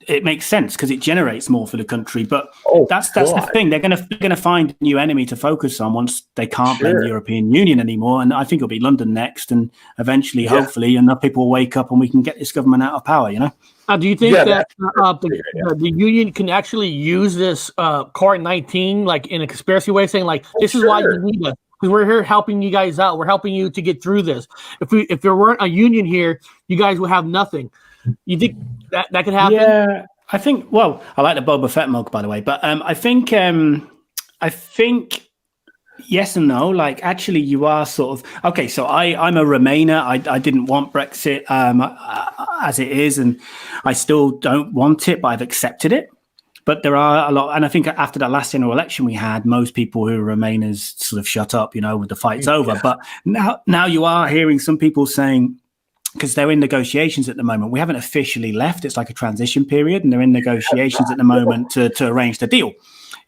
it makes sense because it generates more for the country. But that's the thing. They're gonna find a new enemy to focus on once they can't blame the European Union anymore. And I think it'll be London next, and eventually, hopefully, enough people will wake up and we can get this government out of power. Do you think that the union can actually use this COVID-19 like in a conspiracy way, saying like this is why you need us because we're here helping you guys out, we're helping you to get through this. If there weren't a union here, you guys would have nothing. You think that could happen? Yeah, I think. Well, I like the Boba Fett mug, by the way, but I think yes and no. Like, actually, you are sort of okay. So I'm a Remainer. I didn't want Brexit as it is, and I still don't want it, but I've accepted it. But there are a lot, and I think after that last general election we had, most people who are Remainers sort of shut up, with the fight's over. But now you are hearing some people saying, because they're in negotiations at the moment. We haven't officially left. It's like a transition period, and they're in negotiations at the moment to arrange the deal,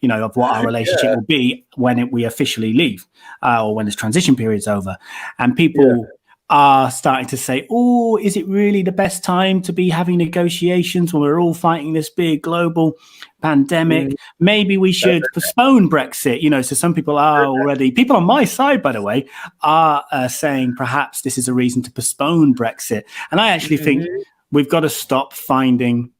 of what our relationship will be when we officially leave or when this transition period's over. And people are starting to say, is it really the best time to be having negotiations when we're all fighting this big global pandemic? Maybe we should postpone Brexit. So some people are already, people on my side, by the way, are saying perhaps this is a reason to postpone Brexit. And I actually think we've got to stop finding,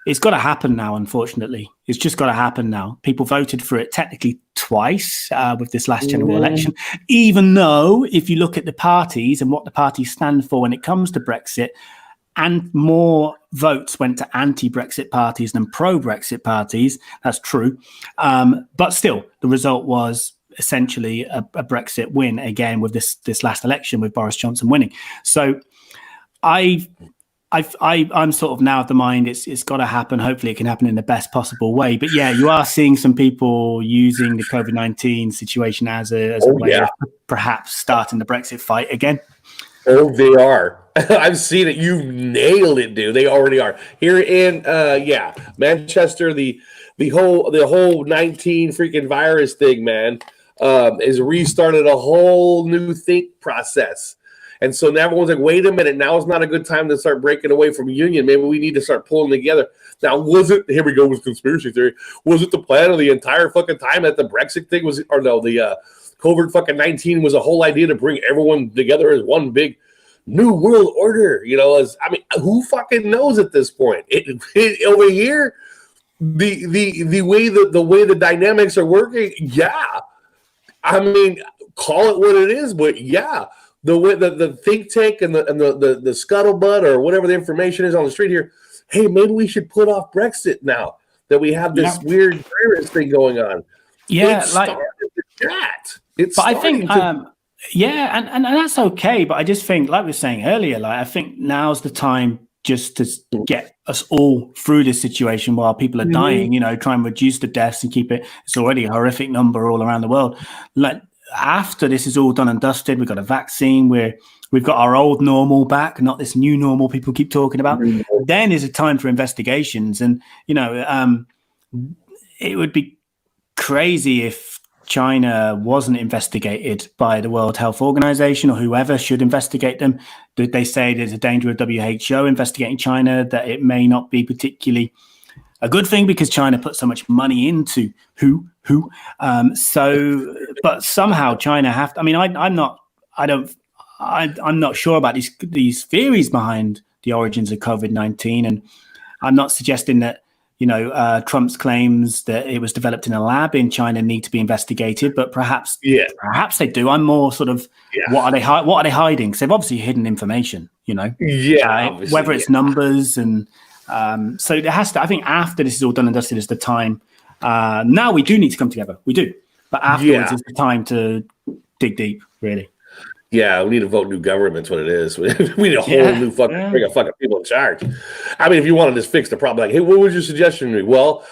it's got to happen now, unfortunately. It's just got to happen now. People voted for it technically twice with this last general election, even though if you look at the parties and what the parties stand for when it comes to Brexit, and more votes went to anti-Brexit parties than pro-Brexit parties. That's true. But still, the result was essentially a Brexit win again with this last election with Boris Johnson winning. So I'm sort of now of the mind it's got to happen. Hopefully it can happen in the best possible way. But yeah, you are seeing some people using the COVID-19 situation as a way of perhaps starting the Brexit fight again. Oh, they are. I've seen it. You've nailed it, dude. They already are. Here in Manchester, the whole 19 freaking virus thing, man, is restarted a whole new think process. And so now everyone's like, wait a minute, now is not a good time to start breaking away from union. Maybe we need to start pulling together. Now, here we go with conspiracy theory. Was it the plan of the entire fucking time that the Brexit thing was, or no, the COVID fucking 19 was a whole idea to bring everyone together as one big new world order? Who fucking knows at this point? Over here, the way the dynamics are working, call it what it is, but the way the think tank and the scuttlebutt or whatever the information is on the street here, hey, maybe we should put off Brexit now that we have this weird virus thing going on. Yeah, I think and that's okay. But I just think, like we were saying earlier, I think now's the time just to get us all through this situation while people are dying. Try and reduce the deaths and keep it. It's already a horrific number all around the world. After this is all done and dusted, we've got a vaccine, we've got our old normal back, not this new normal people keep talking about. Then is a time for investigations. And, it would be crazy if China wasn't investigated by the World Health Organization or whoever should investigate them. They say there's a danger of WHO investigating China, that it may not be particularly a good thing because China put so much money into who. But somehow China have to, I mean, I'm not sure about these theories behind the origins of COVID-19. And I'm not suggesting that, Trump's claims that it was developed in a lab in China need to be investigated, but perhaps they do. I'm more sort of, what are they hiding? Because they've obviously hidden information, whether it's numbers and, so there has to, I think after this is all done and dusted is the time. Now we do need to come together. We do. But afterwards is the time to dig deep, really. Yeah, we need to vote new government's what it is. We need a whole new bring a fucking people in charge. I mean, if you want to just fix the problem, like, hey, what was your suggestion to me? Well,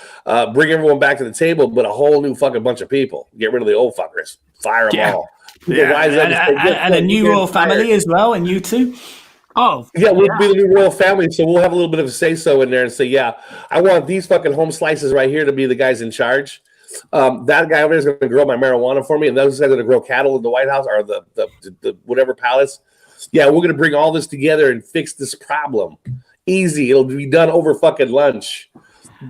bring everyone back to the table, but a whole new fucking bunch of people. Get rid of the old fuckers. Fire them all. And a new royal family as well, and you too. Oh, yeah, we'll be the new royal family, so we'll have a little bit of a say-so in there and say, yeah, I want these fucking home slices right here to be the guys in charge. That guy over there is going to grow my marijuana for me, and those guys are going to grow cattle in the White House or the whatever palace. Yeah, we're going to bring all this together and fix this problem. Easy. It'll be done over fucking lunch.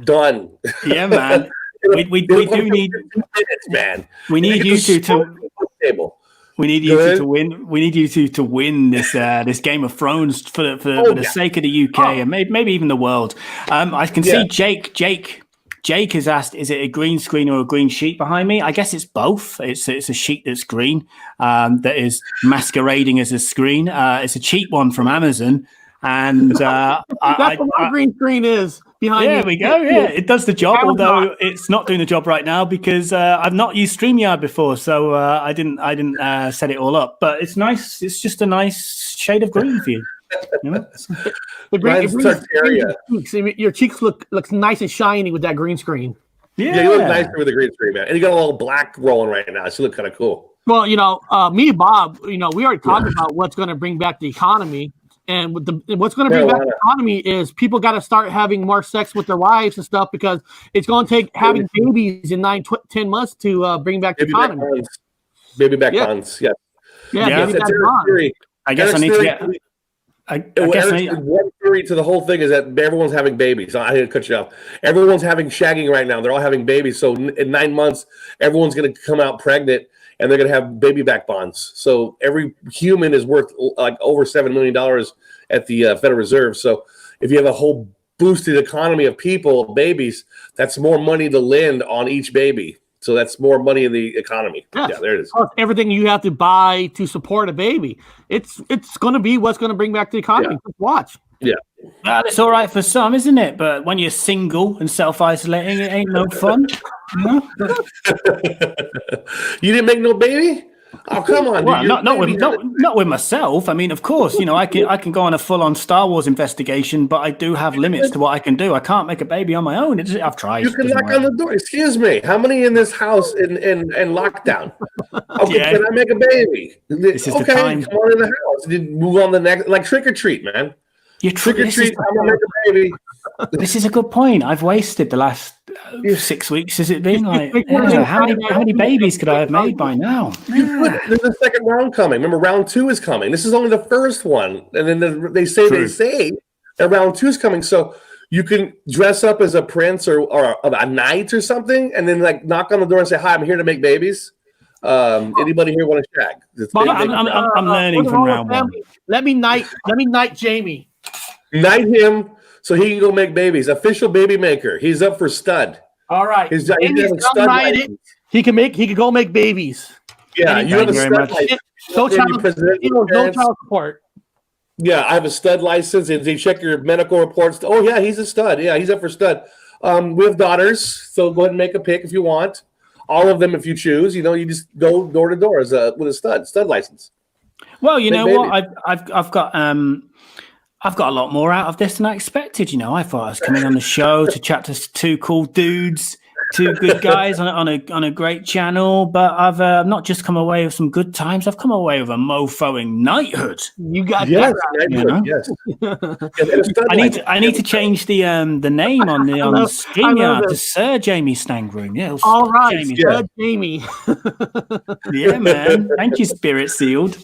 Done. Yeah, man. we do need minutes, man. We need you to table. We need you to win. We need you to win this this Game of Thrones for the sake of the UK and maybe even the world. I can see Jake has asked, is it a green screen or a green sheet behind me? I guess it's both. It's a sheet that's green that is masquerading as a screen. It's a cheap one from Amazon. And that's what my green screen is behind me. There we go. Yeah, it does the job, although it's not doing the job right now because I've not used StreamYard before, so I didn't set it all up. But it's nice. It's just a nice shade of green for you. The green, your cheeks looks nice and shiny with that green screen. Yeah, you look nicer with the green screen, man. And you got a little black rolling right now. So you look kind of cool. Well, me and Bob, we already talked about what's going to bring back the economy. And what's going to bring back the economy is people got to start having more sex with their wives and stuff because it's going to take having babies in 10 months to bring back the economy. Baby back bonds, yeah. Yeah, baby back bonds. I guess I need to get... one theory to the whole thing is that everyone's having babies. I didn't cut you off. Everyone's having shagging right now. They're all having babies. So in 9 months, everyone's going to come out pregnant, and they're going to have baby back bonds. So every human is worth like over $7 million at the Federal Reserve. So if you have a whole boosted economy of people, babies, that's more money to lend on each baby. So that's more money in the economy. Yes. Yeah, there it is. Plus everything you have to buy to support a baby. It's going to be what's going to bring back the economy. Just watch. Yeah. Well, it's all right for some, isn't it? But when you're single and self-isolating, it ain't no fun. You didn't make no baby? Oh, come on, well, dude. Not with myself. I mean, of course, I can go on a full-on Star Wars investigation, but I do have limits to what I can do. I can't make a baby on my own. I've tried. You can knock on the door. Excuse me. How many in this house in lockdown? Okay, can I make a baby? This is the time. Come on in the house. Move on the next, like trick or treat, man. Trick or treat. I'm gonna make a baby. This is a good point. I've wasted the last 6 weeks. Has it been like how many babies could I have made by now? There's a second round coming. Remember, round 2 is coming. This is only the first one, and then they say that round 2 is coming. So you can dress up as a prince or a knight or something, and then like knock on the door and say, "Hi, I'm here to make babies. Anybody here want to shag?" I'm learning from round 1. Let me knight Jamie. Knight him so he can go make babies. Official baby maker. He's up for stud. All right. He's stud license. He can go make babies. Yeah, you have a stud license. No child support. Yeah, I have a stud license, and they check your medical reports. Oh yeah, he's a stud. Yeah, he's up for stud. We have daughters, so go ahead and make a pick if you want. All of them if you choose. You just go door to door with a stud license. Well, you know what? I've got a lot more out of this than I expected. I thought I was coming on the show to chat to 2 cool dudes, two good guys on a great channel, but I've not just come away with some good times. I've come away with a mofoing knighthood. You got Yes, that. You know? yes. I need to change the name on the StreamYard to Sir Jamie Stangroom. Yeah, all right, Jamie. Sir Jamie. Yeah, man. Thank you, Spirit Sealed.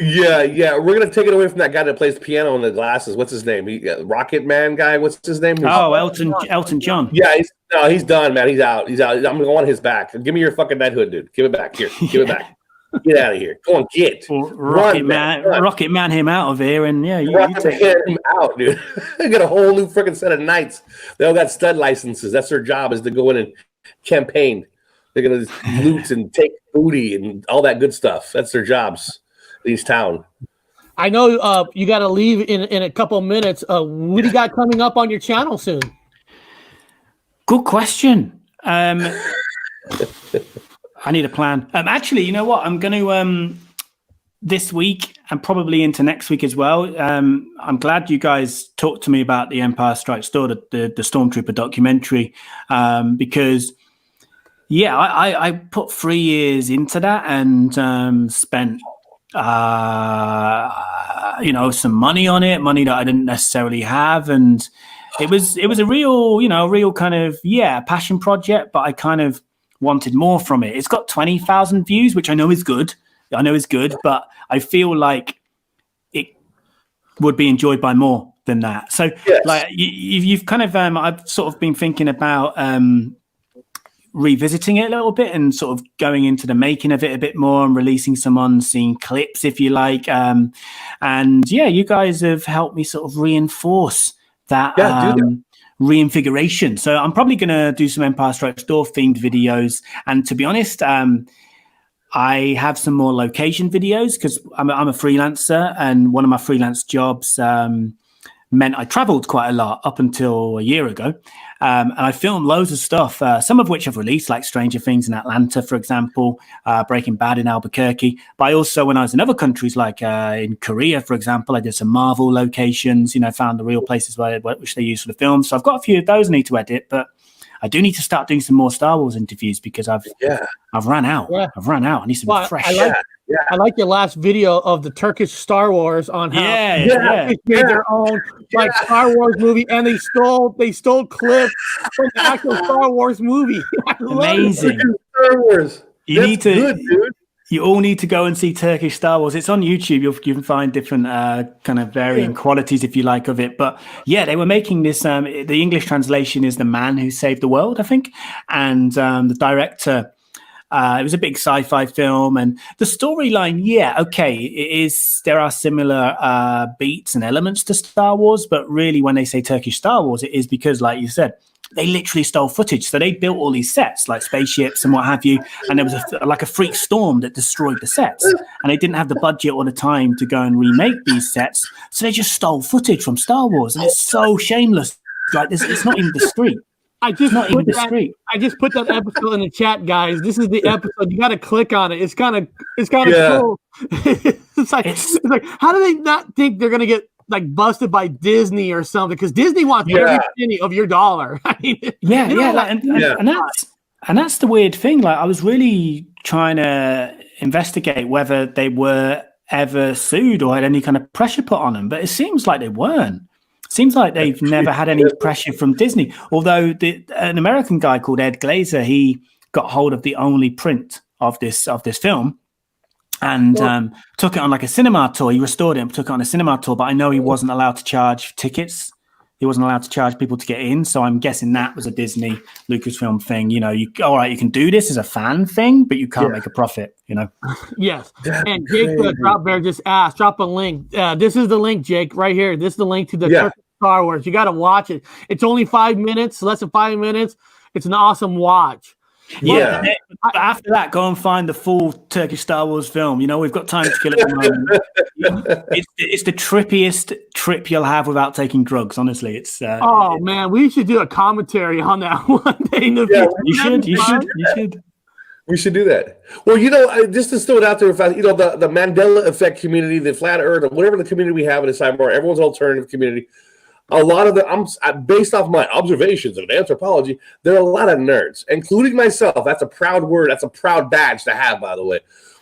Yeah. We're gonna take it away from that guy that plays the piano and the glasses. What's his name? Rocket Man guy. What's his name? Oh, Elton John. Yeah, he's done, man. He's out. I'm gonna go on his back. Give me your fucking knighthood, dude. Give it back. Here, give it back. Get out of here. Go on, get. Rocket Man him out of here, and yeah, you take him out, dude. They got a whole new freaking set of knights. They all got stud licenses. That's their job, is to go in and campaign. They're gonna loot and take booty and all that good stuff. That's their jobs. These town. I know you got to leave in a couple of minutes. What do you got coming up on your channel soon? Good question. I need a plan. Actually, you know what? I'm going to this week and probably into next week as well. I'm glad you guys talked to me about the Empire Strikes Door, the Stormtrooper documentary, because I put 3 years into that and spent some money on it, money that I didn't necessarily have, and it was a real kind of passion project, but I kind of wanted more from it. It's got 20,000 views, which I know is good, but I feel like it would be enjoyed by more than that. So like you've kind of I've sort of been thinking about revisiting it a little bit and sort of going into the making of it a bit more and releasing some unseen clips, if you like. You guys have helped me sort of reinforce that reinvigoration. So I'm probably going to do some Empire Strikes Door themed videos. And to be honest, I have some more location videos because I'm a freelancer, and one of my freelance jobs meant I traveled quite a lot up until a year ago. And I filmed loads of stuff, some of which I've released, like Stranger Things in Atlanta, for example, Breaking Bad in Albuquerque. But I also, when I was in other countries, like in Korea, for example, I did some Marvel locations, found the real places which they use for the film. So I've got a few of those I need to edit, but I do need to start doing some more Star Wars interviews because I've run out. Yeah. I've run out. I need some fresh. I like your last video of the Turkish Star Wars on how they made their own Star Wars movie, and they stole clips from the actual Star Wars movie. Amazing. Star Wars. You all need to go and see Turkish Star Wars. It's on YouTube. You can find different kind of varying qualities, if you like, of it. But they were making this. The English translation is The Man Who Saved the World, I think, and the director. It was a big sci-fi film, and the storyline, it is. There are similar beats and elements to Star Wars, but really, when they say Turkish Star Wars, it is because, like you said, they literally stole footage. So they built all these sets, like spaceships and what have you, and there was a freak storm that destroyed the sets, and they didn't have the budget or the time to go and remake these sets, so they just stole footage from Star Wars, and it's so shameless. Like it's not even discreet. I just put that episode in the chat, guys. This is the episode. You got to click on it. It's kind of cool. it's like how do they not think they're gonna get busted by Disney or something? Because Disney wants every penny of your dollar. And that's the weird thing. Like I was really trying to investigate whether they were ever sued or had any kind of pressure put on them, but it seems like they weren't. Seems like they've never had any pressure from Disney. Although an American guy called Ed Glazer, he got hold of the only print of this film and took it on like a cinema tour. He restored it and took it on a cinema tour. But I know he wasn't allowed to charge tickets. He wasn't allowed to charge people to get in. So I'm guessing that was a Disney Lucasfilm thing. You can do this as a fan thing, but you can't make a profit. Yes. And Jake Grunberg just asked, drop a link. This is the link, Jake, right here. This is the link to the Turkish Star Wars. You got to watch it. It's only 5 minutes, less than 5 minutes. It's an awesome watch. Yeah. But after that, go and find the full Turkish Star Wars film. We've got time to kill at the moment. It's the trippiest trip you'll have without taking drugs. Honestly, it's. Man, we should do a commentary on that one day in the future. You should. We should do that. Well, just to throw it out there, the Mandela effect community, the flat earth, whatever the community we have in the cyber, everyone's alternative community. a lot of based off my observations of anthropology, there are a lot of nerds, including myself. That's a proud word. That's a proud badge to have, by the way.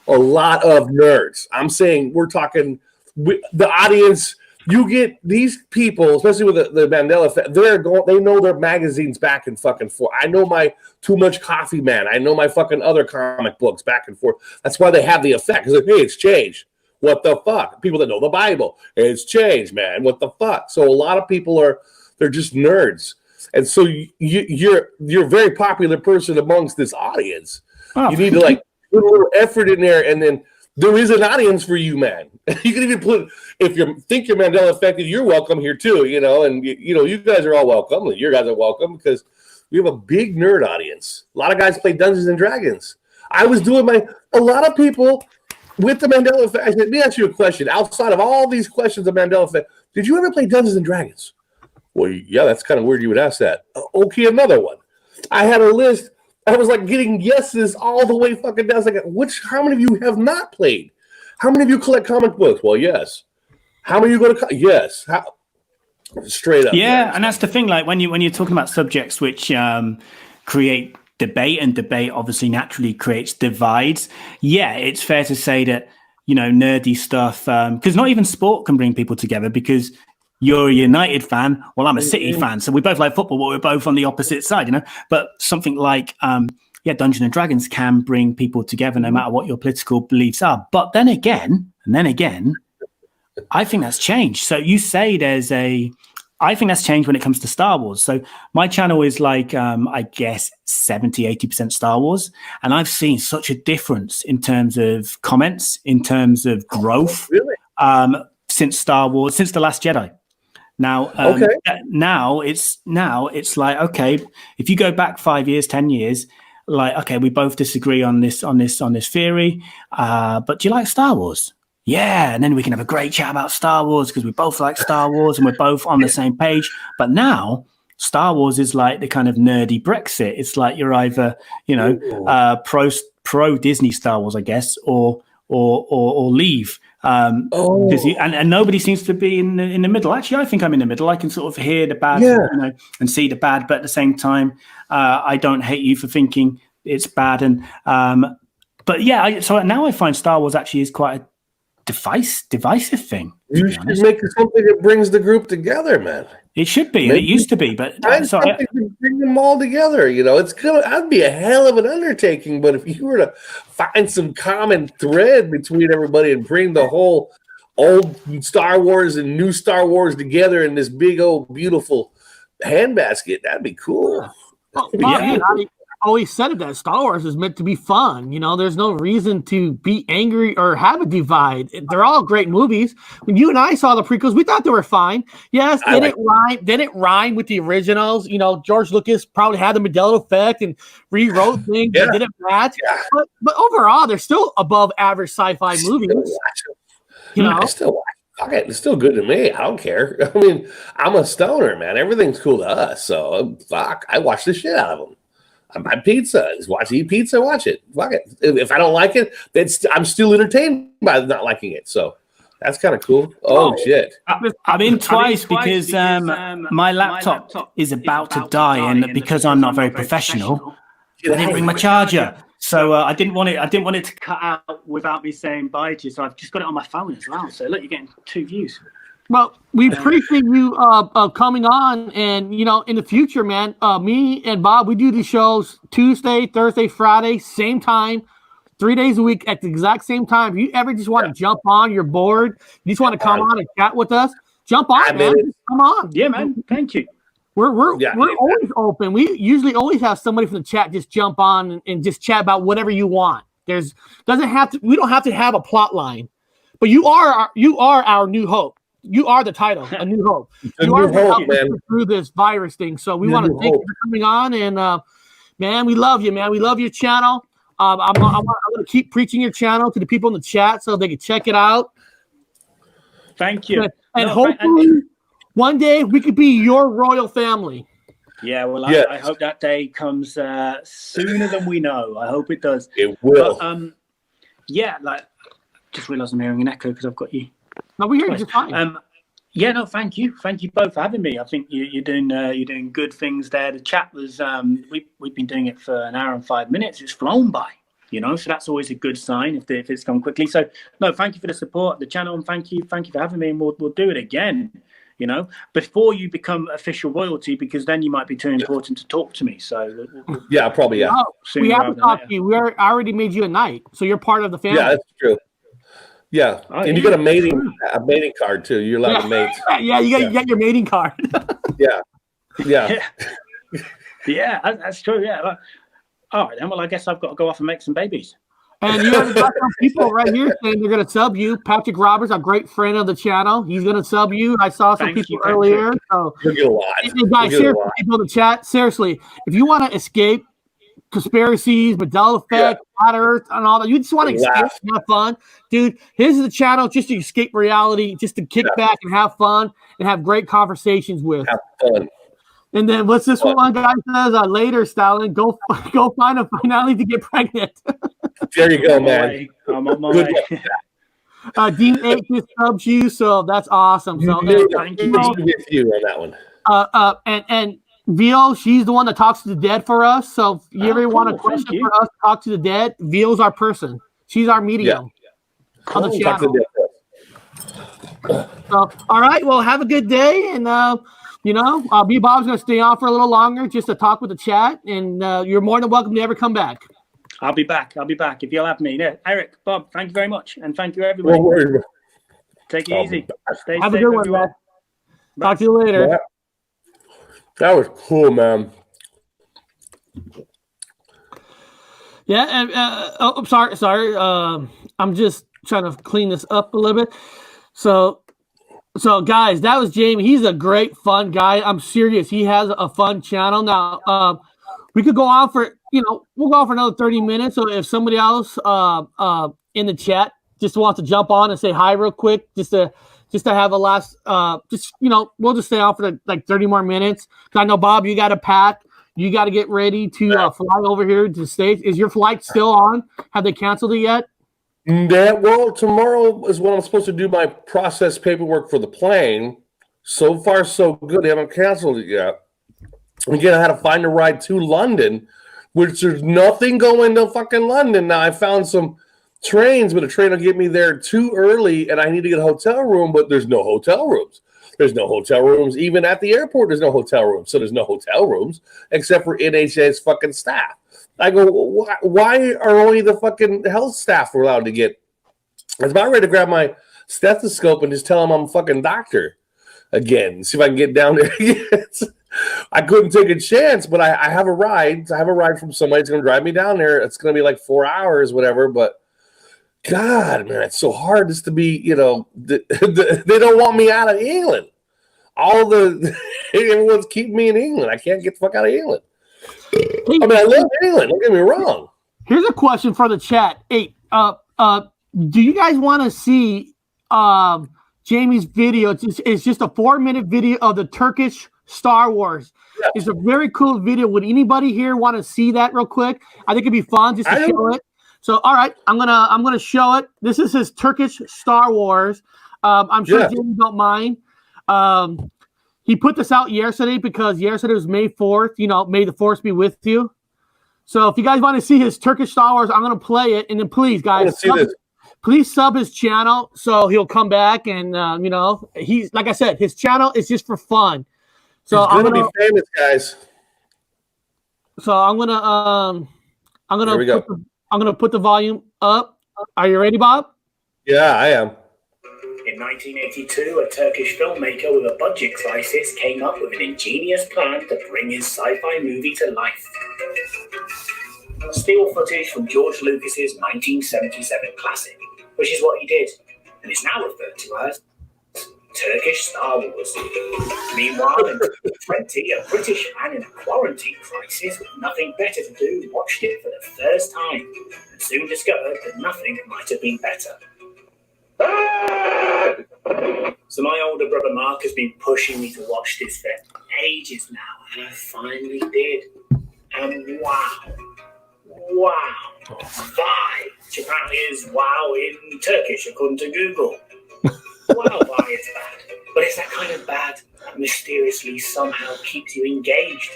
A lot of nerds. I'm saying we're talking the audience. You get these people, especially with the Mandela effect. They know their magazines back and fucking forth. I know my Too Much Coffee Man. I know my fucking other comic books back and forth. That's why they have the effect. Because hey, it's changed. What the fuck? People that know the Bible. It's changed, man. What the fuck? So a lot of people they're just nerds. And so you're a very popular person amongst this audience. Oh. You need to like put a little effort in there, and then there is an audience for you, man. You can even put, if you think you're Mandela affected, you're welcome here too, and you guys are all welcome. You guys are welcome because we have a big nerd audience. A lot of guys play Dungeons and Dragons. I was doing a lot of people with the Mandela effect. I said, let me ask you a question. Outside of all these questions of Mandela effect, did you ever play Dungeons and Dragons? Well, yeah, that's kind of weird you would ask that. Okay, another one. I had a list. I was like getting yeses all the way fucking down. I was like, how many of you have not played? How many of you collect comic books? Well, yes. How many of you go to yes? Straight up. Yeah, yes. And that's the thing. Like when you're talking about subjects which create debate, and debate obviously naturally creates divides. Yeah, it's fair to say that nerdy stuff, because not even sport can bring people together, because you're a United fan. Well, I'm a City fan, so we both like football, but we're both on the opposite side, But something like, Dungeons and Dragons can bring people together, no matter what your political beliefs are. But then again, I think that's changed. So you say I think that's changed when it comes to Star Wars. So my channel is like, I guess 70, 80% Star Wars. And I've seen such a difference in terms of comments, in terms of growth, since Star Wars, since The Last Jedi. Now, now it's like, okay, if you go back 5 years, 10 years, like, okay, we both disagree on this theory, but do you like Star Wars? Yeah, and then we can have a great chat about Star Wars because we both like Star Wars and we're both on the same page. But now, Star Wars is like the kind of nerdy Brexit. It's like you're either, pro Disney Star Wars, I guess, or leave. And nobody seems to be in the middle. Actually, I think I'm in the middle. I can sort of hear the bad, and see the bad, but at the same time, I don't hate you for thinking it's bad. And but yeah, so now I find Star Wars actually is quite a divisive thing. You should make something that brings the group together, man. It should be, and it used to be, but something to bring them all together. That'd be a hell of an undertaking. But if you were to find some common thread between everybody and bring the whole old Star Wars and new Star Wars together in this big old beautiful handbasket, that'd be cool. I always said it that Star Wars is meant to be fun. There's no reason to be angry or have a divide. They're all great movies. When you and I saw the prequels, we thought they were fine. Yes, didn't rhyme with the originals. George Lucas probably had the Mandela effect and rewrote things that didn't match. Yeah. But overall, they're still above average sci-fi movies. I still watch. Okay, it's still good to me. I don't care. I mean, I'm a stoner, man. Everything's cool to us. So fuck, I watch the shit out of them. I buy pizza. Eat pizza. Watch it. Fuck it. If I don't like it, I'm still entertained by not liking it. So that's kind of cool. Oh shit! I'm in twice because my laptop is about to die, and because I'm not very professional, I didn't bring my charger. So I didn't want it to cut out without me saying bye to you. So I've just got it on my phone as well. So look, you're getting 2 views. Well, we appreciate you coming on, and in the future, man. Me and Bob, we do these shows Tuesday, Thursday, Friday, same time, 3 days a week at the exact same time. If you ever just want to jump on, you're bored, you just want to come on and chat with us, jump on, man. Come on, yeah, man. Thank you. We're always open. We usually always have somebody from the chat just jump on and just chat about whatever you want. We don't have to have a plot line, but you are our new hope. You are the title, A New Hope. You are through this virus thing. So we want to thank you for coming on. And, man, we love you, man. We love your channel. I'm going to keep preaching your channel to the people in the chat so they can check it out. Thank you. And hopefully one day we could be your royal family. Yeah, well, I hope that day comes sooner than we know. I hope it does. It will. But, just realised I'm hearing an echo because I've got you. No, we hear you just fine. Yeah, no, thank you both for having me. I think you're doing good things there. The chat was we've been doing it for an hour and 5 minutes. It's flown by, so that's always a good sign if it's gone quickly. So no, thank you for the support of the channel, and thank you for having me, and we'll do it again. Before you become official royalty, because then you might be too important to talk to me. So yeah, probably yeah. No, we haven't talked to you. I already made you a knight, so you're part of the family. Yeah, that's true. Yeah, and you got a mating card too. You're allowed to mate. Yeah, you get your mating card. Yeah. That's true. Yeah. All right, then. Well, I guess I've got to go off and make some babies. And you have got some people right here saying they're going to sub you. Patrick Roberts, a great friend of the channel, he's going to sub you. I saw some people earlier. So, you'll get a lot. Hey, guys, seriously, people in the chat, seriously, if you want to escape conspiracies, Mandela effect, flat Earth, and all that, you just want to escape and have fun, dude. Here's the channel just to escape reality, just to kick back and have fun and have great conversations with. Have fun. And then what's this one guy says? Later, Stalin, go find a finale to get pregnant. There you go, man. I'm on my way. Dean H just subs you, so that's awesome. So thank you with you on that one. And Vio, she's the one that talks to the dead for us. So if you ever want a question for us to talk to the dead, Vio's our person. She's our medium on the channel. So, all right, well, have a good day, and B Bob's gonna stay on for a little longer just to talk with the chat, and you're more than welcome to ever come back. I'll be back if you'll have me. Yeah. Eric, Bob, thank you very much, and thank you everybody. Don't worry. Take it easy. Stay have safe, a good one, everyone. man. Talk to you later. Yeah. That was cool, man. Yeah, and sorry. I'm just trying to clean this up a little bit. So guys, that was Jamie. He's a great, fun guy. I'm serious. He has a fun channel. Now, we could go on for, we'll go on for another 30 minutes. So if somebody else in the chat just wants to jump on and say hi real quick, just to have a last, we'll just stay on for like 30 more minutes. Because I know, Bob, you got to pack. You got to get ready to fly over here to the States. Is your flight still on? Have they canceled it yet? Yeah, well, tomorrow is when I'm supposed to do my process paperwork for the plane. So far, so good. They haven't canceled it yet. Again, I had to find a ride to London, which there's nothing going to fucking London. Now, I found some trains, but a train will get me there too early, and I need to get a hotel room, but there's no hotel rooms. There's no hotel rooms. Even at the airport, there's no hotel rooms. So there's no hotel rooms except for NHS fucking staff. I go, why are only the fucking health staff allowed to get? I was about ready to grab my stethoscope and just tell them I'm a fucking doctor again. See if I can get down there. I couldn't take a chance, but I have a ride. I have a ride from somebody that's going to drive me down there. It's going to be like 4 hours, whatever. But God, man, it's so hard just to be, they don't want me out of England. Everyone's keeping me in England. I can't get the fuck out of England. I mean, I love England. Don't get me wrong. Here's a question for the chat. Hey, do you guys want to see Jamie's video? It's just a 4-minute video of the Turkish Star Wars. Yeah. It's a very cool video. Would anybody here want to see that real quick? I think it'd be fun just to show it. So, all right, I'm gonna show it. This is his Turkish Star Wars. I'm sure Jamie don't mind. He put this out yesterday because yesterday was May 4th. May the Force be with you. So if you guys want to see his Turkish Star Wars, I'm going to play it. And then please, guys, please sub his channel so he'll come back. And, he's, like I said, his channel is just for fun. So he's going to be famous, guys. So I'm gonna put the volume up. Are you ready, Bob? Yeah, I am. In 1982, a Turkish filmmaker with a budget crisis came up with an ingenious plan to bring his sci-fi movie to life. Steal footage from George Lucas's 1977 classic, which is what he did, and is now referred to as Turkish Star Wars. Meanwhile, in 2020, a British fan in a quarantine crisis with nothing better to do watched it for the first time and soon discovered that nothing might have been better. So my older brother Mark has been pushing me to watch this for ages now, and I finally did. And wow, 5, which apparently is wow in Turkish according to Google. Wildfire is bad, but it's that kind of bad that mysteriously somehow keeps you engaged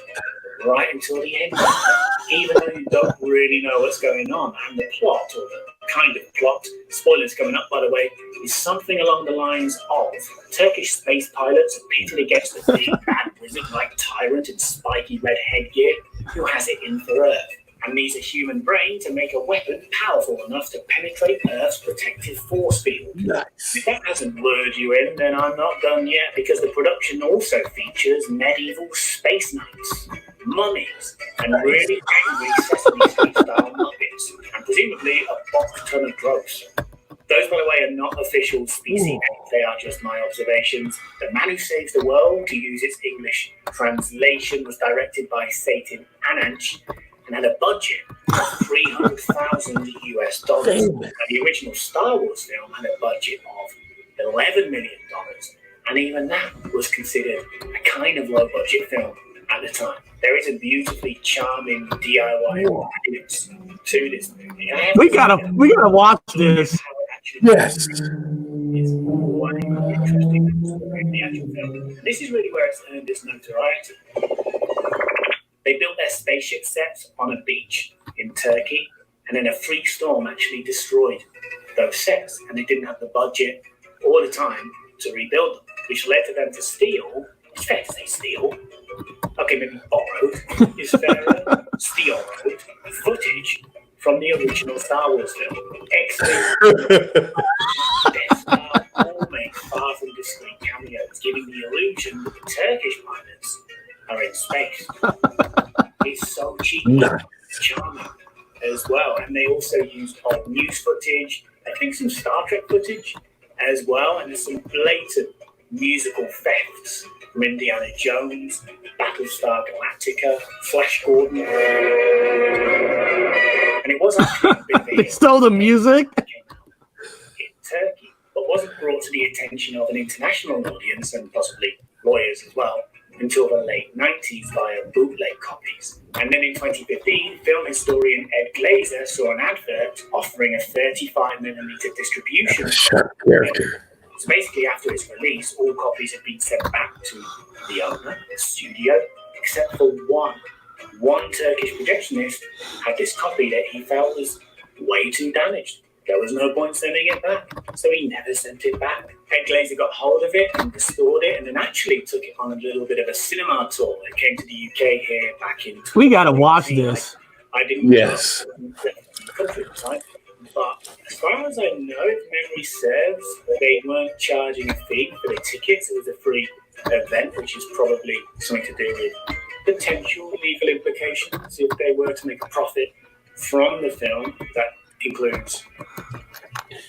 right until the end, even though you don't really know what's going on. And the plot, or the kind of plot, spoilers coming up by the way, is something along the lines of Turkish space pilots pitted against a big bad wizard-like tyrant in spiky red headgear who has it in for Earth and needs a human brain to make a weapon powerful enough to penetrate Earth's protective force field. Nice. If that hasn't lured you in, then I'm not done yet, because the production also features medieval space knights, mummies, and really angry Sesame Street-style muppets, and presumably a buck ton of drugs. Those, by the way, are not official species names. They are just my observations. The Man Who Saves the World, to use its English translation, was directed by Satan Ananch and had a budget of $300,000 US. And the original Star Wars film had a budget of $11 million. And even that was considered a kind of low-budget film at the time. There is a beautifully charming DIY audience to this movie. We gotta watch this. Yes. It's quite interesting story in the actual film. This is really where it's earned its notoriety. They built their spaceship sets on a beach in Turkey, and then a freak storm actually destroyed those sets, and they didn't have the budget or the time to rebuild them, which led to them to steal. It's fair to say steal. Okay, maybe borrowed is fairer. Steal footage from the original Star Wars film. X-Men, Death Star, all make far from discreet cameos, giving the illusion that the Turkish pilots are in space. It's so cheeky, charming as well. And they also use old news footage, I think some Star Trek footage as well, and there's some blatant musical thefts from Indiana Jones, Battlestar Galactica, Flash Gordon. And it was actually a big They stole the music? in Turkey, but wasn't brought to the attention of an international audience and possibly lawyers as well until the late 90s via bootleg copies. And then in 2015, film historian Ed Glazer saw an advert offering a 35mm distribution. So basically, after its release, all copies had been sent back to the owner, the studio, except for one. One Turkish projectionist had this copy that he felt was way too damaged. There was no point sending it back, so he never sent it back. Ed Glazer got hold of it and restored it, and then actually took it on a little bit of a cinema tour. It came to the UK here back in. We gotta watch this. I didn't. Yes. Country at the time. But as far as I know, if memory serves, they weren't charging a fee for the tickets. It was a free event, which is probably something to do with potential legal implications if they were to make a profit from the film. That includes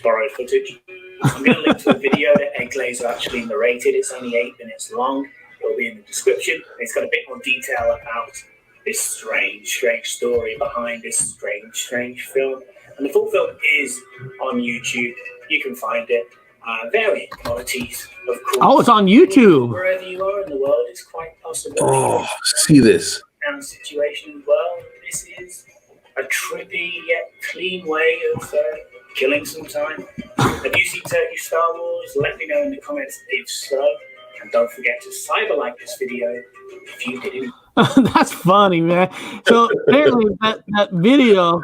borrowed footage. I'm going to link to a video that Ed Glazer actually narrated. It's only 8 minutes long. It'll be in the description. It's got a bit more detail about this strange story behind this strange film. And the full film is on YouTube. You can find it. Varying qualities, of course. Oh, it's on YouTube. Wherever you are in the world, it's quite possible. Oh, see this. Situation as well. This is a trippy yet clean way of killing some time. Have you seen Turkish Star Wars? Let me know in the comments if so. And don't forget to cyber like this video if you didn't. That's funny, man. So apparently that video